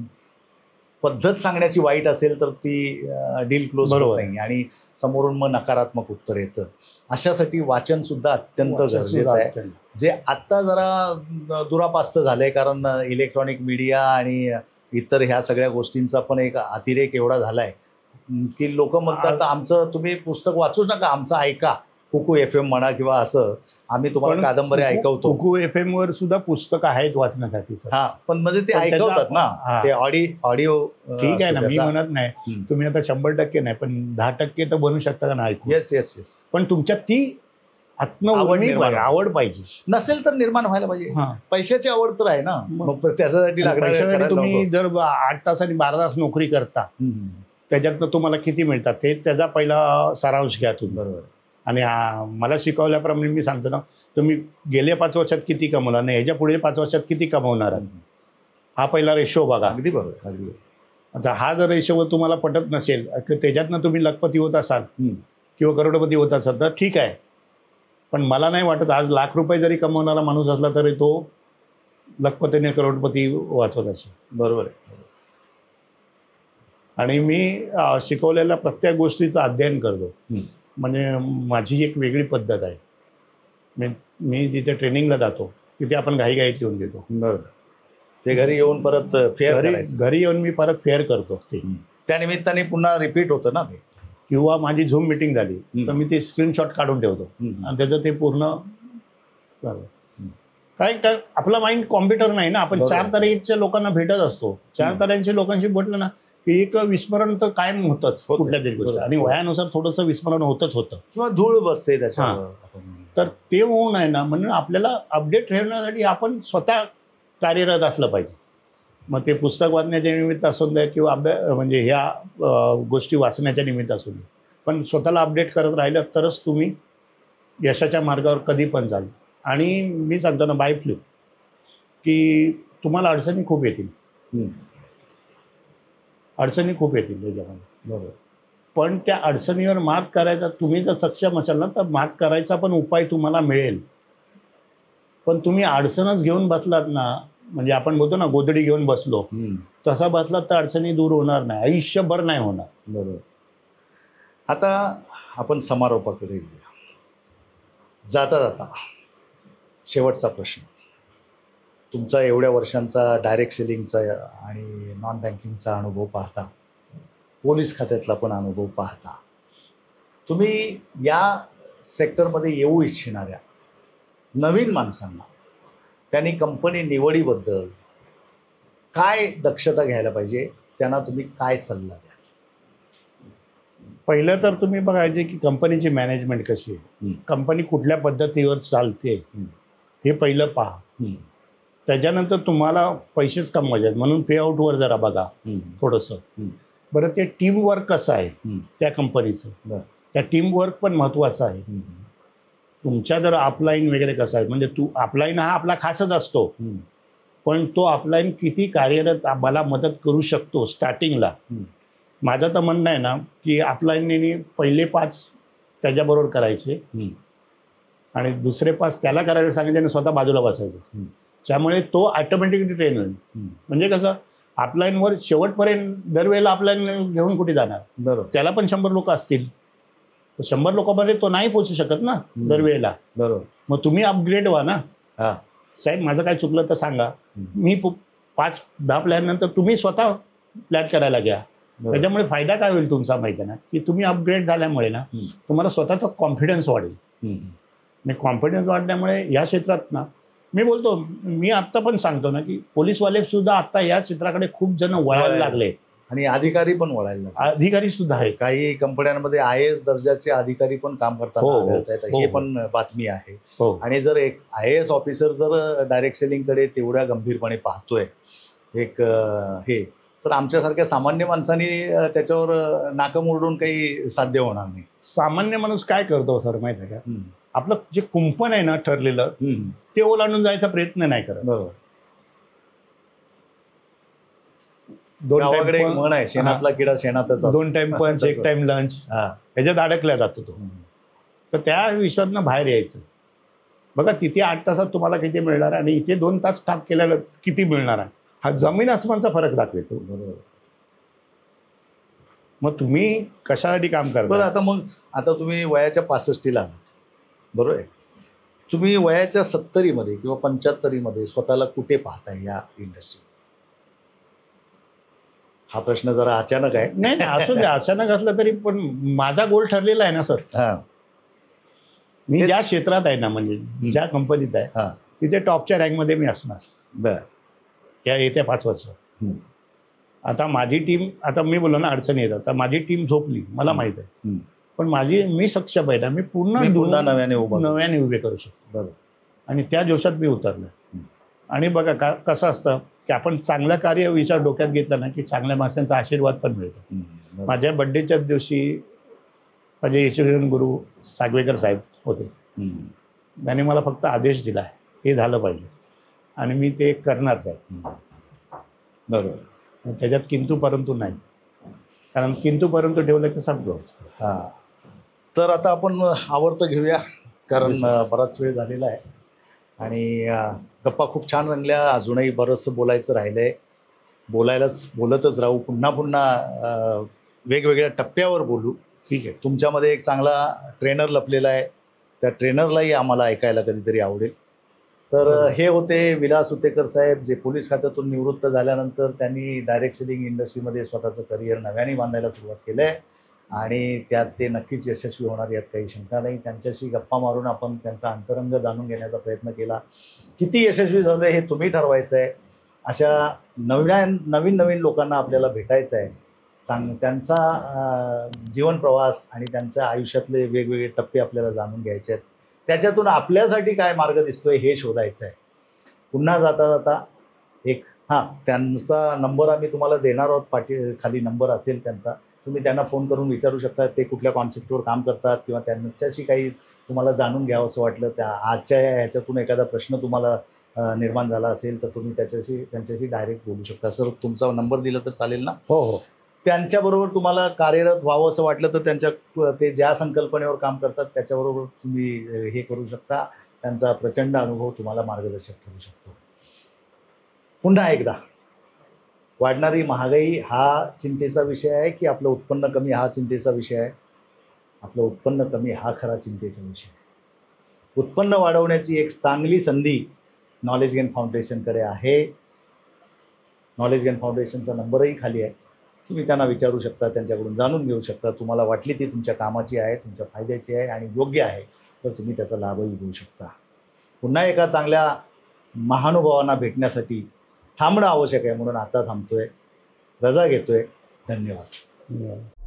पद्धत सांगण्याची वाईट असेल तर ती डील क्लोज होत नाही आणि समोरून मग नकारात्मक उत्तर येतं. अशासाठी वाचन सुद्धा अत्यंत गरजेचं आहे, जे आत्ता जरा दुरापास्त झालंय. कारण इलेक्ट्रॉनिक मीडिया आणि इतर ह्या सगळ्या गोष्टींचा पण एक अतिरेक एवढा झालाय की लोक म्हणतात आमचं तुम्ही पुस्तक वाचूच नका, आमचं ऐका. कुकू FM म्हणा किंवा असं, आम्ही तुम्हाला कादंबरी ऐकवतो. कुकू FM वर सुद्धा पुस्तकं आहेत वाचण्यासाठी. हा, पण म्हणजे ते ऐकवतात ना, ते ऑडिओ. ठीक आहे ना, मी म्हणत नाही तुम्ही आता 100% नाही, पण 10% तर बनू शकता का ना ऐकू. Yes yes yes. पण तुमच्यात ती आवड पाहिजे. नसेल तर निर्माण व्हायला पाहिजे. पैशाची आवड तर आहे ना, मग त्याच्यासाठी तुम्ही जर 8 तास आणि 12 तास नोकरी करता, त्याच्यातनं तुम्हाला किती मिळतात ते त्याचा पहिला सारांश घ्या तुम्ही. बरोबर. आणि मला शिकवल्याप्रमाणे मी सांगतो ना, तुम्ही गेल्या 5 वर्षात किती कमवला नाही, ह्याच्या पुढे 5 वर्षात किती कमवणार आहे, हा पहिला रेशो बघा. अगदी बरोबर, अगदी. आता हा जर रेशो तुम्हाला पटत नसेल, त्याच्यातनं तुम्ही लखपती होत असाल किंवा करोडपती होत असाल तर ठीक आहे, पण मला नाही वाटत आज ₹1,00,000 जरी कमवणारा माणूस असला तरी तो लखपतीने करोडपती वाचवत असेल. बरोबर आहे. आणि मी शिकवलेल्या प्रत्येक गोष्टीचं अध्ययन करतो. म्हणजे माझी एक वेगळी पद्धत आहे. मी जिथे ट्रेनिंगला जातो तिथे आपण घाईघाईत लिहून देतो. बरोबर. ते घरी येऊन परत घरी येऊन मी परत फेअर करतो. ते त्यानिमित्ताने पुन्हा रिपीट होतं ना ते. किंवा माझी झूम मिटिंग झाली तर मी ते स्क्रीनशॉट काढून ठेवतो आणि त्याचं ते पूर्ण काय आपला माइंड कॉम्प्युटर नाही ना. आपण 4 तऱ्हेच्या लोकांना भेटत असतो. 4 तऱ्हेच्या लोकांशी बोललं ना की एक विस्मरण तर कायम होतच कुठल्या तरी गोष्ट, आणि वयानुसार थोडंसं विस्मरण होतच होतं किंवा धूळ बसते त्याच्यावर. तर ते होऊ नये ना, म्हणून आपल्याला अपडेट ठेवण्यासाठी आपण स्वतः कार्यरत असलं पाहिजे. मग ते पुस्तक वाचण्याच्या निमित्त असू द्या किंवा म्हणजे ह्या गोष्टी वाचण्याच्या निमित्त असू दे, पण स्वतःला अपडेट करत राहिलं तरच तुम्ही यशाच्या मार्गावर कधी पण जाल. आणि मी सांगतो ना बाय फ्लिप की तुम्हाला अडचणी खूप येतील, त्याच्यामध्ये. बरोबर. पण त्या अडचणीवर मात करायचा तुम्ही जर सक्षम असाल ना तर मात करायचा पण उपाय तुम्हाला मिळेल. पण तुम्ही अडचणच घेऊन बसलात ना, म्हणजे आपण बोलतो ना गोधडी घेऊन बसलो, तसा बसलात तर अडचणी दूर होणार नाही, आयुष्यभर नाही होणार. बरोबर. आता आपण समारोपाकडे येऊया. जाता जाता शेवटचा प्रश्न, तुमचा एवढ्या वर्षांचा डायरेक्ट सेलिंगचा आणि नॉन बँकिंगचा अनुभव पाहता, पोलीस खात्यातला पण अनुभव पाहता, तुम्ही या सेक्टरमध्ये येऊ इच्छिणाऱ्या नवीन माणसांना त्यांनी कंपनी निवडीबद्दल काय दक्षता घ्यायला पाहिजे, त्यांना तुम्ही काय सल्ला द्याल? पहिलं तर तुम्ही बघायचे की कंपनीची मॅनेजमेंट कशी आहे, कंपनी कुठल्या पद्धतीवर चालते हे पहिलं पहा. त्याच्यानंतर तुम्हाला पैसेच कमवायचे आहेत म्हणून पे आउटवर जरा बघा थोडंसं. बरं, ते टीमवर्क कसं आहे त्या कंपनीचं, त्या टीमवर्क पण महत्त्वाचं आहे. तुमच्या जर अपलाईन वगैरे कसं आहे, म्हणजे अपलाईन हा आपला खासच असतो, पण तो अपलाईन किती कार्यरत मला मदत करू शकतो स्टार्टिंगला. माझं तर म्हणणं आहे ना की अपलाईनने पहिले 5 त्याच्याबरोबर करायचे आणि दुसरे 5 त्याला करायला सांगायचे आणि स्वतः बाजूला बसायचं. त्यामुळे तो ऑटोमॅटिकली ट्रेन होईल. म्हणजे कसं अपलाईनवर शेवटपर्यंत दरवेळेला अपलाईन घेऊन कुठे जाणार. बरोबर. त्याला पण 100 लोक असतील, 100 लोकांमध्ये तो नाही पोहोचू शकत ना दरवेळेला. बरोबर. मग तुम्ही अपग्रेड व्हा ना. साहेब माझं काय चुकलं तर सांगा, मी 5-10 प्लॅन नंतर तुम्ही स्वतः प्लॅन करायला घ्या. त्याच्यामुळे फायदा काय होईल तुमचा माहिती आहे ना, की तुम्ही अपग्रेड झाल्यामुळे ना तुम्हाला स्वतःचा कॉन्फिडन्स वाढेल. आणि कॉन्फिडन्स वाढल्यामुळे या क्षेत्रात ना, मी बोलतो, मी आत्ता पण सांगतो ना की पोलीसवाले सुद्धा आता या क्षेत्राकडे खूप जण वळायला लागले आणि अधिकारी पण वळायला लागले. अधिकारी सुद्धा आहे. काही कंपन्यांमध्ये IAS दर्जाचे अधिकारी पण काम करतात, हे पण बातमी आहे. आणि जर एक IAS ऑफिसर जर डायरेक्ट सेलिंगकडे तेवढ्या गंभीरपणे पाहतोय एक हे, तर आमच्यासारख्या सामान्य माणसांनी त्याच्यावर नाकं मुरडून काही साध्य होणार नाही. सामान्य माणूस काय करतो सर माहिती आहे का, आपलं जे कुंपण आहे ना ठरलेलं ते ओलांडून जायचा प्रयत्न नाही करत. बरोबर. गावाकडे म्हण आहे, शेणातला किडा शेणातच. 2 टाइम पंच, 1 टाइम लंच, ह्याच्यात अडकला जातो तो. तर त्या विश्वातनं बाहेर यायचं. बघा तिथे 8 तासात तुम्हाला किती मिळणार आणि इथे 2 तास काम केल्याला किती मिळणार आहे, हा जमीन आसमानचा फरक दाखवतो. बरोबर. मग तुम्ही कशासाठी काम करता. बरं, आता तुम्ही वयाच्या 65ला आलात, बरोबर आहे. तुम्ही वयाच्या 70मध्ये किंवा 75मध्ये स्वतःला कुठे पाहताय या इंडस्ट्रीत? हा प्रश्न जरा अचानक आहे. नाही असू द्या, अचानक असलं तरी पण माझा गोल ठरलेला आहे ना सर. मी ज्या क्षेत्रात आहे ना, म्हणजे ज्या कंपनीत आहे तिथे टॉपच्या रँकमध्ये मी असणार. बरं. या येत्या 5 वर्ष. आता माझी टीम, आता मी बोललो ना अडचणी येतात, तर माझी टीम झोपली मला माहित आहे. पण मी सक्षम आहे ना, मी पुन्हा नव्याने उभे करू शकतो. बरोबर. आणि त्या जोशात मी उतरलो. आणि बघा कसं असतं की आपण चांगलं कार्य विचार डोक्यात घेतला ना की चांगल्या माणसांचा आशीर्वाद पण मिळतो. माझ्या बड्डेच्याच दिवशी माझे यशस्वी गुरु सागवेकर साहेब होते. त्यांनी मला फक्त आदेश दिला, हे झालं पाहिजे आणि मी ते करणार आहे. बरोबर. त्याच्यात किंतु परंतु नाही, कारण किंतु परंतु ठेवलं की संपलोच. तर आता आपण आवडतं घेऊया, कारण बराच वेळ झालेला आहे आणि गप्पा खूप छान रंगल्या. अजूनही बरंचसं बोलायचं राहिलंय, बोलतच राहू. पुन्हा पुन्हा वेगवेगळ्या टप्प्यावर बोलू. ठीक आहे. तुमच्यामध्ये एक चांगला ट्रेनर लपलेला आहे, त्या ट्रेनरलाही आम्हाला ऐकायला कधीतरी आवडेल. तर हे होते विलास उतेकर साहेब, जे पोलीस खात्यातून निवृत्त झाल्यानंतर त्यांनी डायरेक्ट सेलिंग इंडस्ट्रीमध्ये स्वतःचं करिअर नव्याने बांधायला सुरुवात केलं आहे आणि त्यात ते नक्कीच यशस्वी होणार यात काही शंका नाही. त्यांच्याशी गप्पा मारून आपण त्यांचा अंतरंग जाणून घेण्याचा प्रयत्न केला. किती यशस्वी झालं हे तुम्ही ठरवायचं आहे. अशा नवीन लोकांना आपल्याला भेटायचं आहे, त्यांचा जीवन प्रवास आणि त्यांच्या आयुष्यातले वेगवेगळे टप्पे आपल्याला जाणून घ्यायचे आहेत. त्याच्यातून आपल्यासाठी काय मार्ग दिसतोय हे शोधायचं आहे. पुन्हा जाता एक त्यांचा नंबर आम्ही तुम्हाला देणार आहोत, खाली नंबर असेल त्यांचा, तुम्ही त्यांना फोन करून विचारू शकता ते कुठल्या कॉन्सेप्टवर काम करतात किंवा त्यांच्याशी काही तुम्हाला जाणून घ्यावं असं वाटलं, त्या आजच्या ह्याच्यातून एखादा प्रश्न तुम्हाला निर्माण झाला असेल तर तुम्ही त्यांच्याशी डायरेक्ट बोलू शकता. सर, तुमचा नंबर दिला तर चालेल ना? हो हो. त्यांच्याबरोबर तुम्हाला कार्यरत व्हावं असं वाटलं तर ते ज्या संकल्पनेवर काम करतात त्याच्याबरोबर तुम्ही हे करू शकता. त्यांचा प्रचंड अनुभव तुम्हाला मार्गदर्शक ठरू शकतो. पुन्हा एकदा, वाढणारी महागाई हा चिंतेचा विषय आहे की आपलं उत्पन्न कमी हा चिंतेचा विषय आहे? आपलं उत्पन्न कमी हा खरा चिंतेचा विषय आहे. उत्पन्न वाढवण्याची एक चांगली संधी नॉलेज गेन फाउंडेशनकडे आहे. नॉलेज गेन फाउंडेशनचा नंबरही खाली आहे, तुम्ही त्यांना विचारू शकता, त्यांच्याकडून जाणून घेऊ शकता. तुम्हाला वाटली ती तुमच्या कामाची आहे, तुमच्या फायद्याची आहे आणि योग्य आहे तर तुम्ही त्याचा लाभही घेऊ शकता. पुन्हा एका चांगल्या महानुभावांना भेटण्यासाठी थांबणं आवश्यक आहे, म्हणून आता थांबतोय, रजा घेतोय. धन्यवाद.